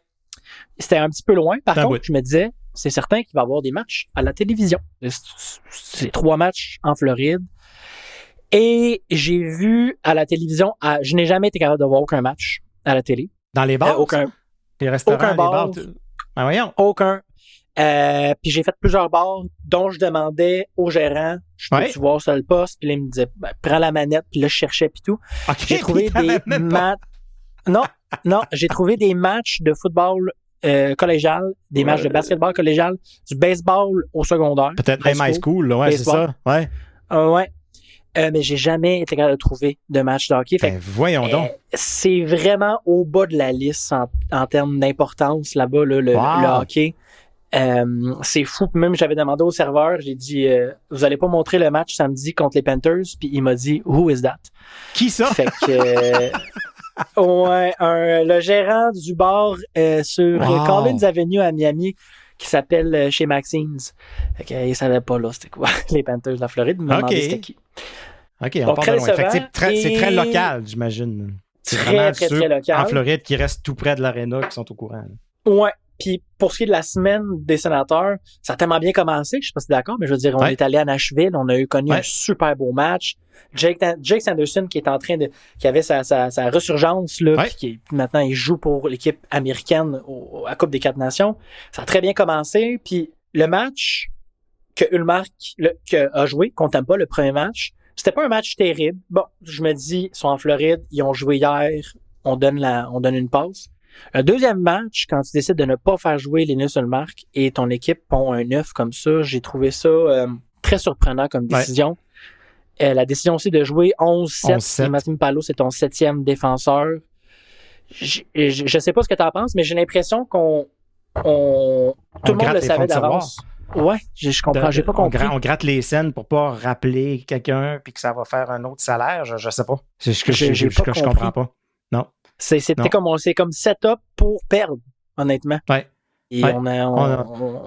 c'était un petit peu loin. Par contre, je me disais, c'est certain qu'il va y avoir des matchs à la télévision. C'est 3 matchs en Floride. Et j'ai vu à la télévision, je n'ai jamais été capable de voir aucun match à la télé. Dans les bars? Aucun. Les restaurants, aucun bar. Les bars? Ah, voyons. Aucun. Puis j'ai fait plusieurs bars dont je demandais au gérant, je peux-tu voir sur le poste? Puis là, il me disait, prends la manette. Puis là, je cherchais puis tout. Okay, j'ai trouvé des matchs. Non, j'ai trouvé des matchs de football collégial, des matchs de basketball collégial, du baseball au secondaire. Peut-être même high school, là, c'est ça. Ouais. Ouais. Mais j'ai jamais été capable de trouver de match de hockey. Fait voyons donc. C'est vraiment au bas de la liste en termes d'importance là-bas, là, le hockey. C'est fou. Même j'avais demandé au serveur, j'ai dit vous allez pas montrer le match samedi contre les Panthers, puis il m'a dit who is that? Qui ça? Fait que Ouais, le gérant du bar sur Collins Avenue à Miami qui s'appelle chez Maxine's. Il ne savait pas là c'était quoi les Panthers de la Floride, il m'a demandé c'était qui. OK, on part de loin. Fait que c'est très local, j'imagine. C'est vraiment très local. En Floride qui restent tout près de l'aréna qui sont au courant. Ouais. Puis pour ce qui est de la semaine des Sénateurs, ça a tellement bien commencé, je sais pas si t'es d'accord, mais je veux dire, on est allé à Nashville, on a connu un super beau match. Jake Sanderson qui avait sa ressurgence là, puis qui maintenant il joue pour l'équipe américaine à Coupe des 4 Nations. Ça a très bien commencé, puis le match que Ullmark a joué contre Tampa, le premier match, c'était pas un match terrible. Bon, je me dis, ils sont en Floride, ils ont joué hier, on donne une passe. Un deuxième match, quand tu décides de ne pas faire jouer Linus Ullmark et ton équipe pond un 9 comme ça, j'ai trouvé ça très surprenant comme décision. La décision aussi de jouer 11-7. Matim Palo, c'est ton 7e défenseur. Je sais pas ce que tu en penses, mais j'ai l'impression tout le monde le savait d'avance. Ouais, je comprends, j'ai pas compris. On gratte les scènes pour pas rappeler quelqu'un puis que ça va faire un autre salaire, je sais pas. C'est ce que je comprends pas. Non. C'est comme setup pour perdre, honnêtement. Ouais. Et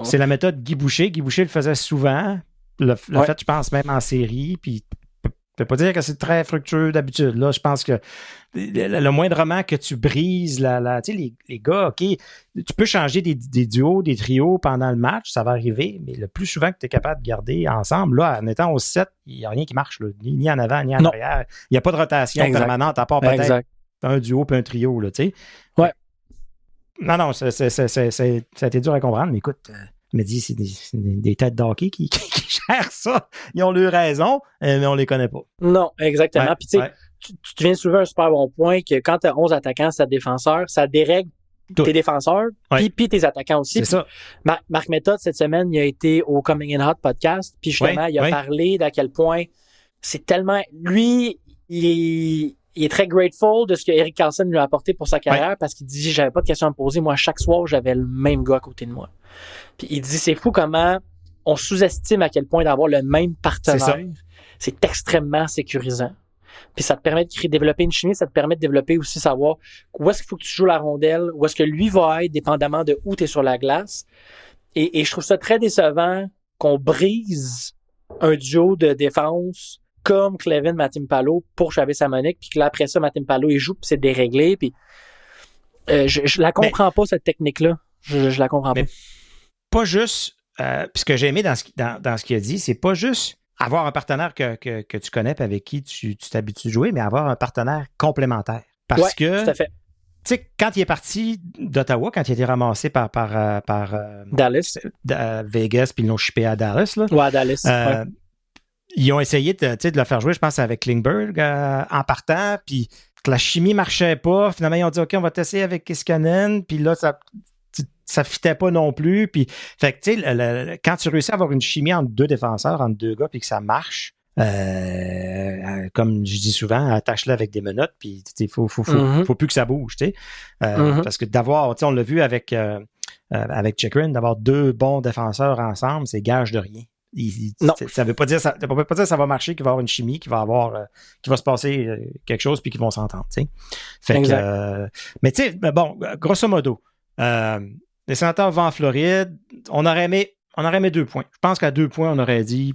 c'est la méthode Guy Boucher. Guy Boucher le faisait souvent. Le fait, je pense, même en série. Puis, je peux pas dire que c'est très fructueux d'habitude. Là, je pense que le moindrement que tu brises tu sais, les gars, OK, tu peux changer des duos, des trios pendant le match, ça va arriver, mais le plus souvent que tu es capable de garder ensemble, là, en étant au 7, il n'y a rien qui marche, là, ni en avant, ni en arrière. Il n'y a pas de rotation permanente, à part peut-être un duo puis un trio, là, tu sais. Ouais. Non, ça a été dur à comprendre, mais écoute, je me dis, c'est des têtes d'hockey qui gèrent ça. Ils ont eu raison, mais on les connaît pas. Non, exactement. Puis tu sais, tu viens de soulever un super bon point que quand tu as 11 attaquants, 7 défenseurs, ça dérègle tes défenseurs, puis tes attaquants aussi. C'est ça. Marc Méthode, cette semaine, il a été au Coming in Hot podcast, puis justement, il a parlé d'à quel point c'est tellement... Lui, il est très grateful de ce que Erik Karlsson lui a apporté pour sa carrière parce qu'il dit, j'avais pas de questions à me poser. Moi, chaque soir, j'avais le même gars à côté de moi. Puis il dit, c'est fou comment on sous-estime à quel point d'avoir le même partenaire. C'est extrêmement sécurisant. Puis ça te permet de développer une chimie, ça te permet de développer aussi savoir où est-ce qu'il faut que tu joues la rondelle, où est-ce que lui va être, dépendamment de où tu es sur la glace. Et je trouve ça très décevant qu'on brise un duo de défense comme Clevin Matim Palo pour Travis Hamonic, puis que là, après ça, Matim Palo, il joue, puis c'est déréglé, puis je la comprends pas, cette technique-là. Je la comprends pas. Pas juste, puis ce que j'ai aimé dans ce qu'il a dit, c'est pas juste avoir un partenaire que tu connais et avec qui tu t'habitues à jouer, mais avoir un partenaire complémentaire. Parce que, tout à fait. Tu sais, quand il est parti d'Ottawa, quand il a été ramassé par Dallas, Vegas, puis ils l'ont shippé à Dallas. Là, à Dallas. Ils ont essayé de le faire jouer, je pense, avec Klingberg en partant, puis la chimie ne marchait pas. Finalement, ils ont dit, OK, on va tester avec Kiskanen, puis là, ça fitait pas non plus. Puis, fait que, tu sais, quand tu réussis à avoir une chimie entre deux défenseurs, entre deux gars, puis que ça marche, comme je dis souvent, attache-le avec des menottes, puis il faut plus que ça bouge, tu sais. Parce que d'avoir, tu sais, on l'a vu avec Chychrun, d'avoir deux bons défenseurs ensemble, c'est gage de rien. Ça veut pas dire ça va marcher, qu'il va y avoir une chimie, qu'il va se passer quelque chose, puis qu'ils vont s'entendre, tu sais. Fait que, mais tu sais, bon, grosso modo, les Sénateurs vont en Floride, on aurait aimé 2 points. Je pense qu'à 2 points, on aurait dit,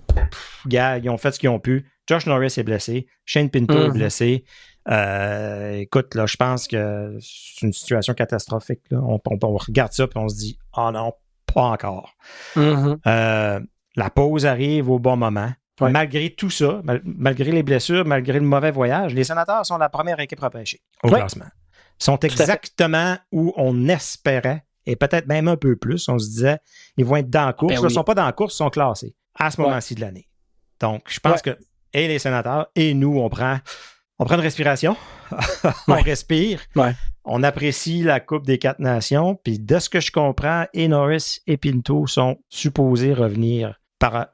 gars, ils ont fait ce qu'ils ont pu. Josh Norris est blessé. Shane Pinto est blessé. Écoute, là, je pense que c'est une situation catastrophique. Là. On regarde ça et on se dit, oh non, pas encore. La pause arrive au bon moment. Ouais. Malgré tout ça, malgré les blessures, malgré le mauvais voyage, les Sénateurs sont la première équipe repêchée au classement. Ils sont exactement où on espérait, et peut-être même un peu plus. On se disait, ils vont être dans la course. Ils ne sont pas dans la course, ils sont classés à ce moment-ci de l'année. Donc, je pense que et les Sénateurs et nous, on prend une respiration. On respire. On apprécie la Coupe des 4 Nations. Puis de ce que je comprends, et Norris et Pinto sont supposés revenir par...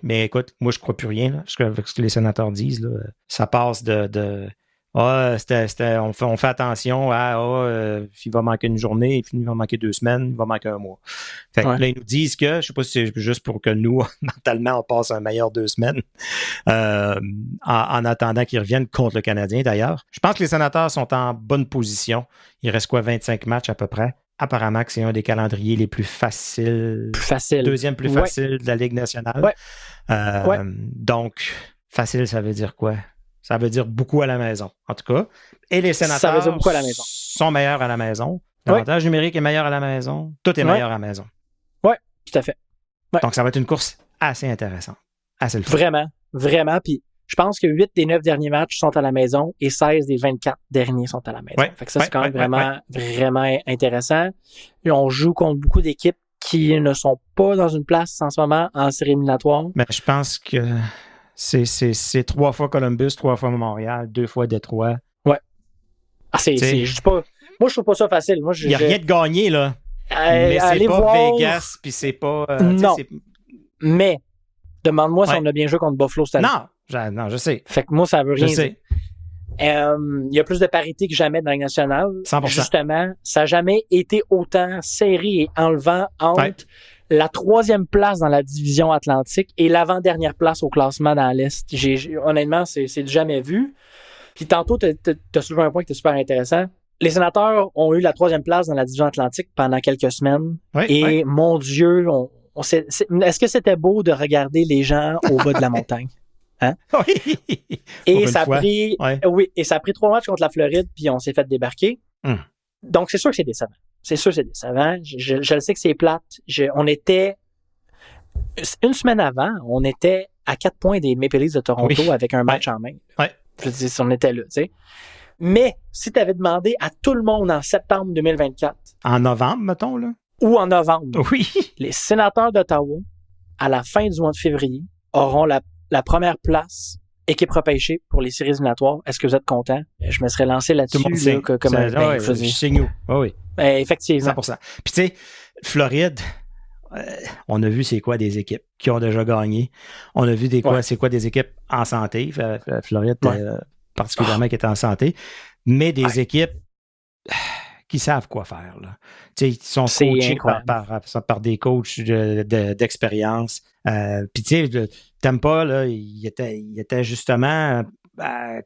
Mais écoute, moi, je ne crois plus rien. Là, avec ce que les Sénateurs disent, là, ça passe de On fait attention à s'il va manquer une journée, puis il va manquer 2 semaines, il va manquer un mois. Fait que là, ils nous disent que, je sais pas si c'est juste pour que nous, mentalement, on passe un meilleur 2 semaines en attendant qu'ils reviennent contre le Canadien, d'ailleurs. Je pense que les Sénateurs sont en bonne position. Il reste 25 matchs à peu près. Apparemment que c'est un des calendriers les plus faciles. Deuxième plus facile de la Ligue nationale. Donc, facile, ça veut dire quoi? Ça veut dire beaucoup à la maison, en tout cas. Et les Sénateurs sont meilleurs à la maison. L'avantage numérique est meilleur à la maison. Tout est meilleur à la maison. Oui, tout à fait. Ouais. Donc, ça va être une course assez intéressante. Assez le fun. Vraiment, vraiment. Puis, je pense que 8 des 9 derniers matchs sont à la maison et 16 des 24 derniers sont à la maison. Fait que ça, c'est quand même vraiment intéressant. Et on joue contre beaucoup d'équipes qui ne sont pas dans une place en ce moment en série éliminatoire. Mais je pense que c'est 3 fois Columbus, 3 fois Montréal, 2 fois Détroit. Ouais. Je dis pas. Moi, je trouve pas ça facile. Il n'y a rien de gagné, là. Mais c'est pas voir... Vegas, puis c'est pas. Non. Mais, demande-moi si on a bien joué contre Buffalo cette année. Non, je sais. Fait que moi, ça veut rien dire. Il y a plus de parité que jamais dans la Ligue nationale. 100%. Justement, ça n'a jamais été autant serré et enlevant entre la 3e place dans la division Atlantique et l'avant-dernière place au classement dans l'Est. Honnêtement, c'est du jamais vu. Puis tantôt, tu as soulevé un point qui était super intéressant. Les Sénateurs ont eu la 3e place dans la division Atlantique pendant quelques semaines. Mon Dieu, est-ce que c'était beau de regarder les gens au bas de la montagne? Hein? Oui. Et ça a pris 3 matchs contre la Floride, puis on s'est fait débarquer. Donc, c'est sûr que c'est décevant. Je le sais que c'est plate. On était, une semaine avant, on était à 4 points des Maple Leafs de Toronto avec un match en main. Je veux dire, si on était là, tu sais. Mais si tu avais demandé à tout le monde en septembre 2024... En novembre, mettons, là? Ou en novembre. Oui. Les Sénateurs d'Ottawa, à la fin du mois de février, auront la première place équipe repêchée pour les séries éliminatoires. Est-ce que vous êtes content? Je me serais lancé là-dessus. C'est chez nous. Oui. Effectivement. 100%. Puis tu sais, Floride, on a vu c'est quoi des équipes qui ont déjà gagné. On a vu c'est quoi des équipes en santé. Floride, particulièrement, qui était en santé. Mais des équipes qui savent quoi faire. Là. Ils sont coachés par des coachs d'expérience. Puis tu sais, Tampa, là, il était justement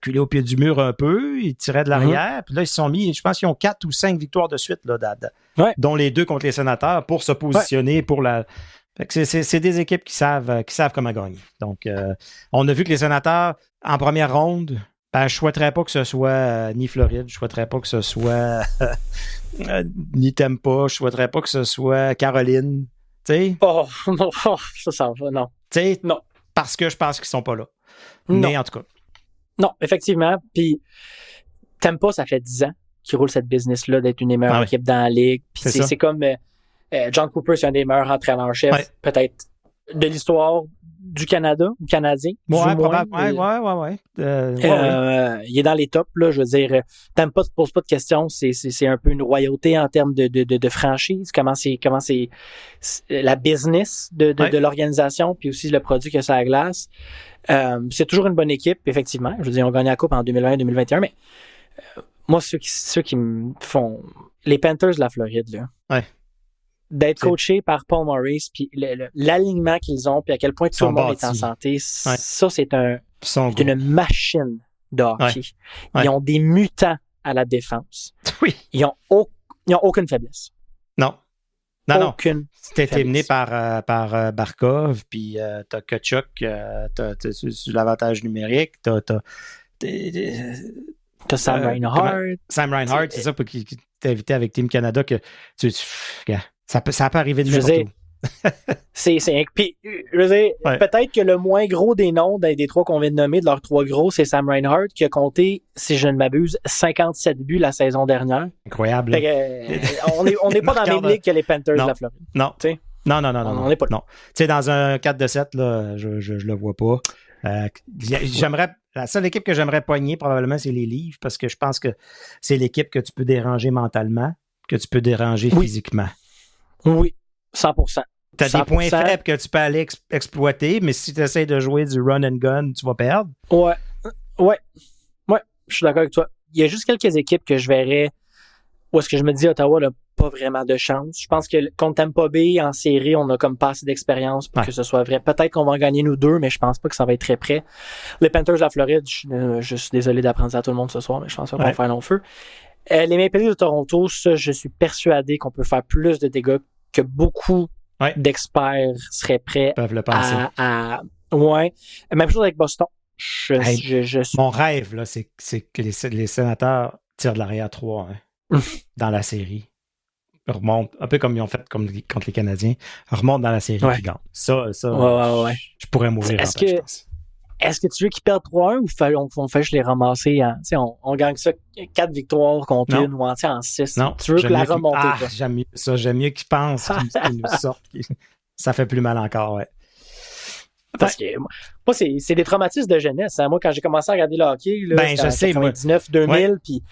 culé au pied du mur un peu, il tirait de l'arrière, puis là, ils se sont mis, je pense qu'ils ont 4 ou 5 victoires de suite, là, dont les 2 contre les Sénateurs, pour se positionner pour la... Fait que c'est des équipes qui savent comment gagner. Donc, on a vu que les Sénateurs, en première ronde, je ne souhaiterais pas que ce soit ni Floride, je ne souhaiterais pas que ce soit ni Tampa, je ne souhaiterais pas que ce soit Caroline. T'sais? Oh, non, ça va, non. T'sais, non. Parce que je pense qu'ils sont pas là. Non. Mais en tout cas. Non, effectivement. Puis, Tampa, ça fait 10 ans qu'ils roulent cette business-là d'être une des meilleures équipes dans la Ligue. Puis c'est comme John Cooper, c'est un des meilleurs entraîneurs-chefs, peut-être, de l'histoire du Canada, ou canadien. Ouais. Il est dans les tops, là. Je veux dire, Tampa ne pose pas de questions. C'est un peu une royauté en termes de franchise. Comment c'est la business de l'organisation, puis aussi le produit que ça glace. C'est toujours une bonne équipe, effectivement. Je veux dire, ils ont gagné la Coupe en 2020 et 2021, mais moi, ceux qui me font... Les Panthers de la Floride, là. D'être coaché par Paul Maurice, puis l'alignement qu'ils ont, puis à quel point tout le monde est en santé, ça, c'est une machine de hockey. Ils ont des mutants à la défense. Oui. Ils n'ont aucune faiblesse. Non. Aucune. C'était éliminé par Barkov, puis t'as Tkachuk, t'as l'avantage numérique, t'as Sam Reinhart. Sam Reinhart, c'est ça, qui t'a invité avec Team Canada, que ça peut arriver de n'importe où. Puis, je veux dire, peut-être que le moins gros des noms des 3 qu'on vient de nommer, de leurs 3 gros, c'est Sam Reinhart, qui a compté, si je ne m'abuse, 57 buts la saison dernière. Incroyable. On n'est pas dans la même ligue que les Panthers de la Floride. Non. T'sais? Non. On n'est pas là. Tu sais, dans un 4-7, là, je le vois pas. La seule équipe que j'aimerais pogner, probablement, c'est les Leafs, parce que je pense que c'est l'équipe que tu peux déranger mentalement, que tu peux déranger physiquement. Oui, 100%. Tu as des points faibles que tu peux aller exploiter, mais si tu essaies de jouer du run and gun, tu vas perdre. Ouais. je suis d'accord avec toi. Il y a juste quelques équipes que je verrais où est-ce que je me dis Ottawa n'a pas vraiment de chance. Je pense que contre Tampa Bay, en série, on a comme pas assez d'expérience pour que ce soit vrai. Peut-être qu'on va en gagner nous deux, mais je pense pas que ça va être très près. Les Panthers de la Floride, je suis désolé d'apprendre ça à tout le monde ce soir, mais je pense pas qu'on va faire long feu. Les Maple Leafs de Toronto, ça, je suis persuadé qu'on peut faire plus de dégâts que beaucoup d'experts seraient prêts peuvent le penser. Ouais. Même chose avec Boston. Mon rêve, là, c'est que les Sénateurs tirent de l'arrière 3 dans la série. Remontent, un peu comme ils ont fait contre les Canadiens, remontent dans la série et gagnent. Ça, je pourrais mourir en paix, je pense. Est-ce que tu veux qu'ils perdent 3-1 ou on fait juste les ramasser on gagne ça 4 victoires contre une ou en 6? Non, tu veux que la remontée? J'aime mieux ça. J'aime mieux qu'ils pensent qu'ils nous sortent. Ça fait plus mal encore, ouais. Parce que moi, c'est des traumatismes de jeunesse. Moi, quand j'ai commencé à regarder le hockey, là, c'était en 99, 2000, puis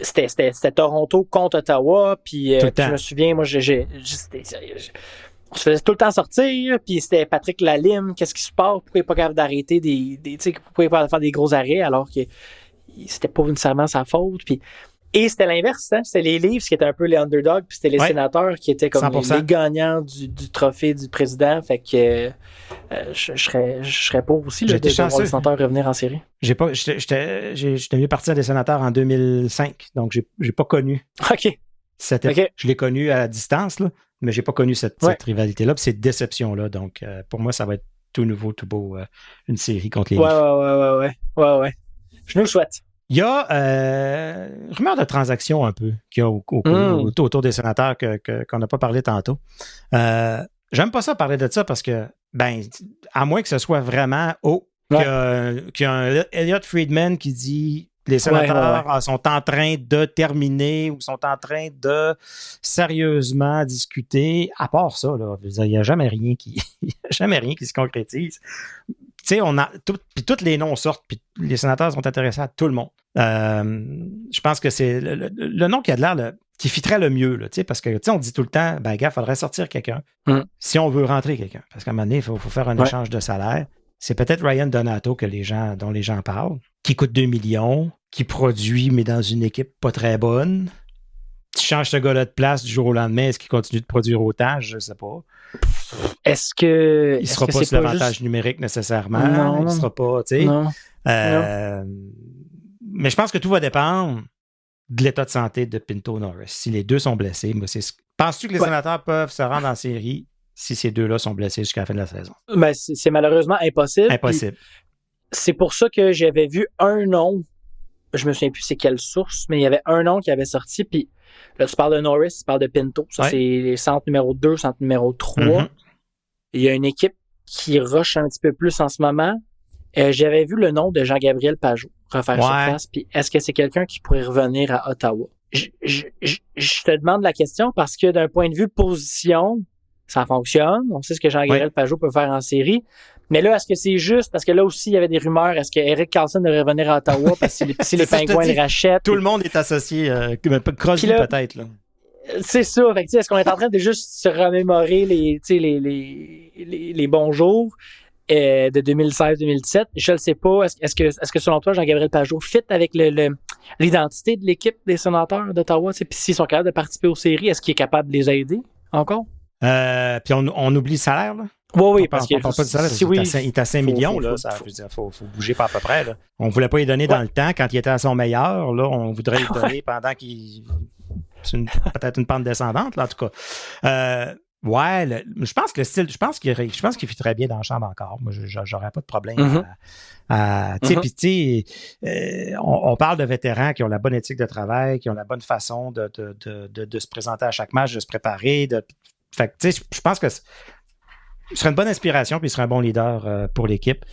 c'était Toronto contre Ottawa, puis je me souviens, moi, on se faisait tout le temps sortir, puis c'était Patrick Lalime, qu'est-ce qui se passe? Pourquoi il n'est pas capable d'arrêter pourquoi il n'est pas capable de faire des gros arrêts alors que c'était pas nécessairement sa faute, puis... Et c'était l'inverse, hein? C'était les Leafs qui étaient un peu les underdogs, puis c'était les Sénateurs qui étaient comme les gagnants du trophée du président. Fait que je serais pour aussi de voir les Sénateurs revenir en série. J'étais mieux parti des Sénateurs en 2005, donc j'ai pas connu. OK. Je l'ai connu à distance, là, mais j'ai pas connu cette rivalité-là, puis cette déception-là. Donc, pour moi, ça va être tout nouveau, tout beau, une série contre les Leafs. Ouais. Je nous le souhaite. Il y a rumeur de transaction un peu qu'il y a autour des Sénateurs qu'on n'a pas parlé tantôt. J'aime pas ça parler de ça parce que, à moins que ce soit vraiment qu'il y a un Elliot Friedman qui dit les Sénateurs sont en train de terminer ou sont en train de sérieusement discuter. À part ça, là, il n'y a jamais rien qui se concrétise. Tu sais, puis tous les noms sortent, puis les Sénateurs sont intéressés à tout le monde. Je pense que c'est le nom qui a de l'air, qui fitterait le mieux, là, parce que on dit tout le temps, il faudrait sortir quelqu'un si on veut rentrer quelqu'un. Parce qu'à un moment donné, il faut faire un échange de salaire. C'est peut-être Ryan Donato dont les gens parlent, qui coûte 2 millions, qui produit, mais dans une équipe pas très bonne. Tu changes ce gars-là de place du jour au lendemain, est-ce qu'il continue de produire autant? Je ne sais pas. Il sera pas sur l'avantage numérique nécessairement. Non. Il sera pas, tu sais. Non. Mais je pense que tout va dépendre de l'état de santé de Pinto Norris. Si les deux sont blessés, penses-tu que les Sénateurs peuvent se rendre en série si ces deux-là sont blessés jusqu'à la fin de la saison? C'est malheureusement impossible. C'est pour ça que j'avais vu un nom. Je me souviens plus c'est quelle source, mais il y avait un nom qui avait sorti, puis là, tu parles de Norris, tu parles de Pinto. Ça, c'est les centres numéro 2, centre numéro 3. Mm-hmm. Il y a une équipe qui rush un petit peu plus en ce moment. J'avais vu le nom de Jean-Gabriel Pajot refaire surface, puis est-ce que c'est quelqu'un qui pourrait revenir à Ottawa? Je te demande la question parce que d'un point de vue position, ça fonctionne. On sait ce que Jean-Gabriel Pajot peut faire en série. Mais là, est-ce que c'est juste? Parce que là aussi, il y avait des rumeurs. Est-ce que Erik Karlsson devrait revenir à Ottawa parce que si les Pingouins le rachètent? Tout le monde est associé. Crosby là, peut-être. Là. C'est ça. Fait que, est-ce qu'on est en train de juste se remémorer les bons jours de 2016-2017? Je ne le sais pas. Est-ce que selon toi, Jean-Gabriel Pajot fit avec l'identité de l'équipe des Sénateurs d'Ottawa? Puis s'ils sont capables de participer aux séries, est-ce qu'il est capable de les aider encore? Puis on oublie le salaire, là. Oui, parce qu'il pas de salaire. Il est à 5 millions, là. Il faut bouger pas à peu près, là. On ne voulait pas lui donner dans le temps quand il était à son meilleur, là. On voudrait lui donner pendant qu'il. C'est peut-être une pente descendante, là, en tout cas. Je pense que le style, je pense qu'il fit très bien dans la chambre encore. Moi, j'aurais pas de problème. Puis, on parle de vétérans qui ont la bonne éthique de travail, qui ont la bonne façon de se présenter à chaque match, de se préparer. Fait que, tu sais, je pense que il serait une bonne inspiration, puis il serait un bon leader pour l'équipe.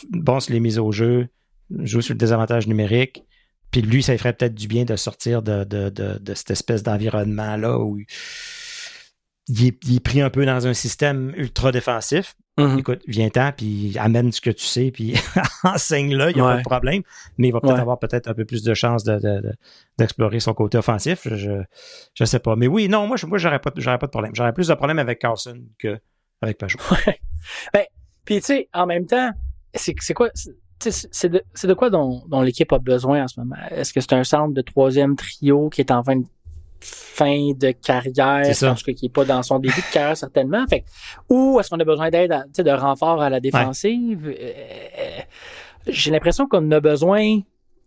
Bon sur les mises au jeu, joue sur le désavantage numérique. Puis lui, ça lui ferait peut-être du bien de sortir de cette espèce d'environnement-là où il est pris un peu dans un système ultra défensif. Mm-hmm. Écoute, viens-t'en, puis amène ce que tu sais, puis enseigne-le, il n'y a pas de problème. Mais il va peut-être avoir un peu plus de chance d'explorer son côté offensif. Je sais pas. Mais oui, non, moi j'aurais pas de problème. J'aurais plus de problème avec Karlsson qu'avec Pajot. Puis tu sais, en même temps, c'est quoi? c'est de quoi dont l'équipe a besoin en ce moment? Est-ce que c'est un centre de troisième trio qui est en fin de carrière, en tout cas qui n'est pas dans son début de carrière certainement? Ou est-ce qu'on a besoin d'aide, de renfort à la défensive? J'ai l'impression qu'on a besoin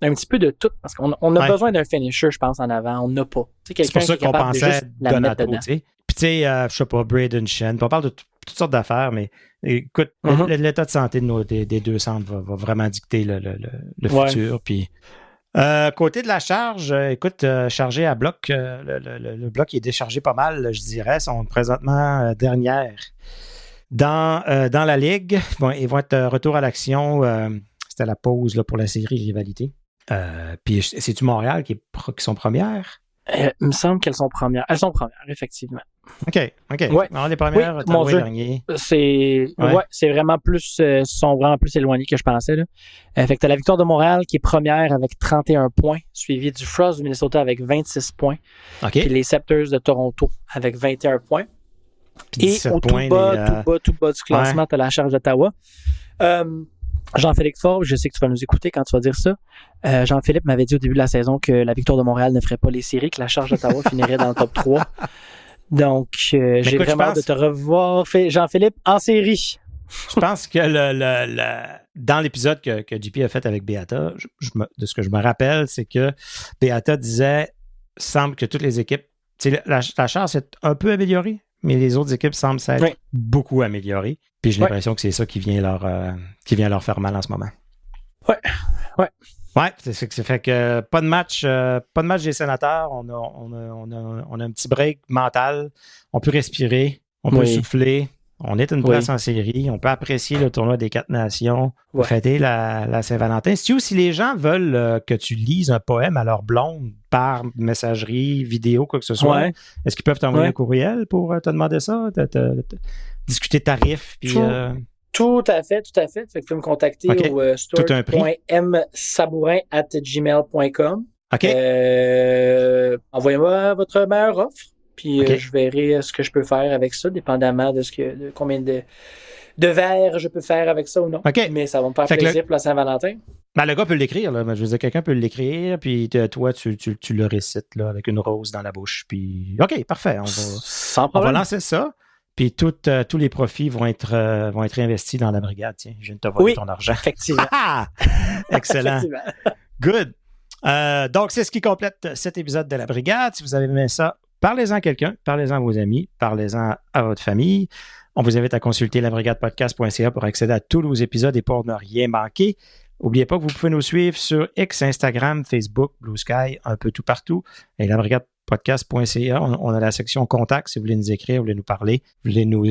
un petit peu de tout, parce qu'on a besoin d'un finisher, je pense, en avant. On n'a pas. C'est pour ça qu'on pensait Donato. Puis tu sais, je sais pas, Braden Shen. On parle de toutes sortes d'affaires, mais écoute, l'état de santé des deux centres va vraiment dicter le futur. Puis côté de la charge, écoute, chargé à bloc, le bloc est déchargé pas mal, je dirais. Ils sont présentement dernière dans la ligue. Ils vont être retour à l'action. C'était la pause là, pour la série Rivalité. Puis c'est-tu Montréal qui sont premières? Il me semble qu'elles sont premières. Elles sont premières, effectivement. OK. Ouais. Alors, les premières, oui, dernier. C'est vraiment plus, sont vraiment plus éloignés que je pensais. Là. Fait que t'as la victoire de Montréal qui est première avec 31 points, suivie du Frost du Minnesota avec 26 points. Okay. Puis les Scepters de Toronto avec 21 points. Et au tout bas du classement, t'as la Charge d'Ottawa. Jean-Philippe Forbes, je sais que tu vas nous écouter quand tu vas dire ça. Jean-Philippe m'avait dit au début de la saison que la victoire de Montréal ne ferait pas les séries, que la Charge d'Ottawa finirait dans le top 3. Donc, j'ai vraiment hâte de te revoir, Jean-Philippe, en série. Je pense que dans l'épisode que JP a fait avec Beata, de ce que je me rappelle, c'est que Beata disait, semble que toutes les équipes, la Charge s'est un peu améliorée, mais les autres équipes semblent s'être beaucoup améliorées. Puis j'ai l'impression que c'est ça qui vient leur faire mal en ce moment. Ouais, c'est fait que pas de match des Sénateurs. On a un petit break mental. On peut respirer, on peut souffler. On est une place en série. On peut apprécier le tournoi des 4 nations. Fêter la Saint-Valentin. Si les gens veulent que tu lises un poème à leur blonde par messagerie, vidéo, quoi que ce soit, est-ce qu'ils peuvent t'envoyer un courriel pour te demander ça? Discuter tarifs? Puis, Tout à fait. Fait que tu peux me contacter au stuart.msabourin@gmail.com. Envoyez-moi votre meilleure offre. Puis je verrai ce que je peux faire avec ça, dépendamment de combien de verres je peux faire avec ça ou non. Mais ça va me faire plaisir pour la Saint-Valentin. Ben, le gars peut l'écrire, là. Je veux dire, quelqu'un peut l'écrire, puis toi, tu le récites là, avec une rose dans la bouche. Puis, OK, parfait. On va lancer ça. Puis tous les profits vont être investis dans la brigade. Tiens, je viens de te voler ton argent. Effectivement. Excellent. Good. Donc, c'est ce qui complète cet épisode de la brigade. Si vous avez aimé ça, parlez-en à quelqu'un, parlez-en à vos amis, parlez-en à votre famille. On vous invite à consulter labrigadepodcast.ca pour accéder à tous nos épisodes et pour ne rien manquer. N'oubliez pas que vous pouvez nous suivre sur X, Instagram, Facebook, Blue Sky, un peu tout partout. Et labrigadepodcast.ca, on a la section contact si vous voulez nous écrire, vous voulez nous parler, vous voulez nous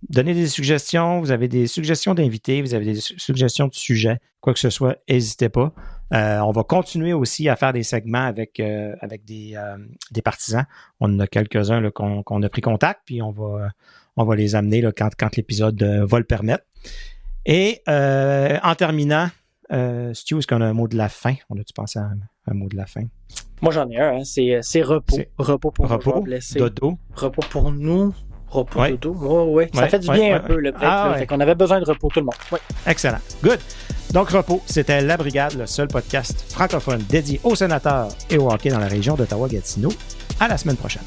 donner des suggestions, vous avez des suggestions d'invités, vous avez des suggestions de sujets, quoi que ce soit, n'hésitez pas. On va continuer aussi à faire des segments avec des partisans. On en a quelques-uns là, qu'on a pris contact, puis on va les amener là, quand l'épisode va le permettre. Et en terminant, Stu, est-ce qu'on a un mot de la fin? On a-tu pensé à un mot de la fin? Moi, j'en ai un. Hein. C'est repos. Repos pour les joueurs blessés. Dodo. Repos pour nous. Repos, dodo. Ça fait du bien un peu, le break. Fait qu'on avait besoin de repos, tout le monde. Excellent. Good. Donc, Repos, c'était La Brigade, le seul podcast francophone dédié aux sénateurs et au hockey dans la région d'Ottawa-Gatineau. À la semaine prochaine.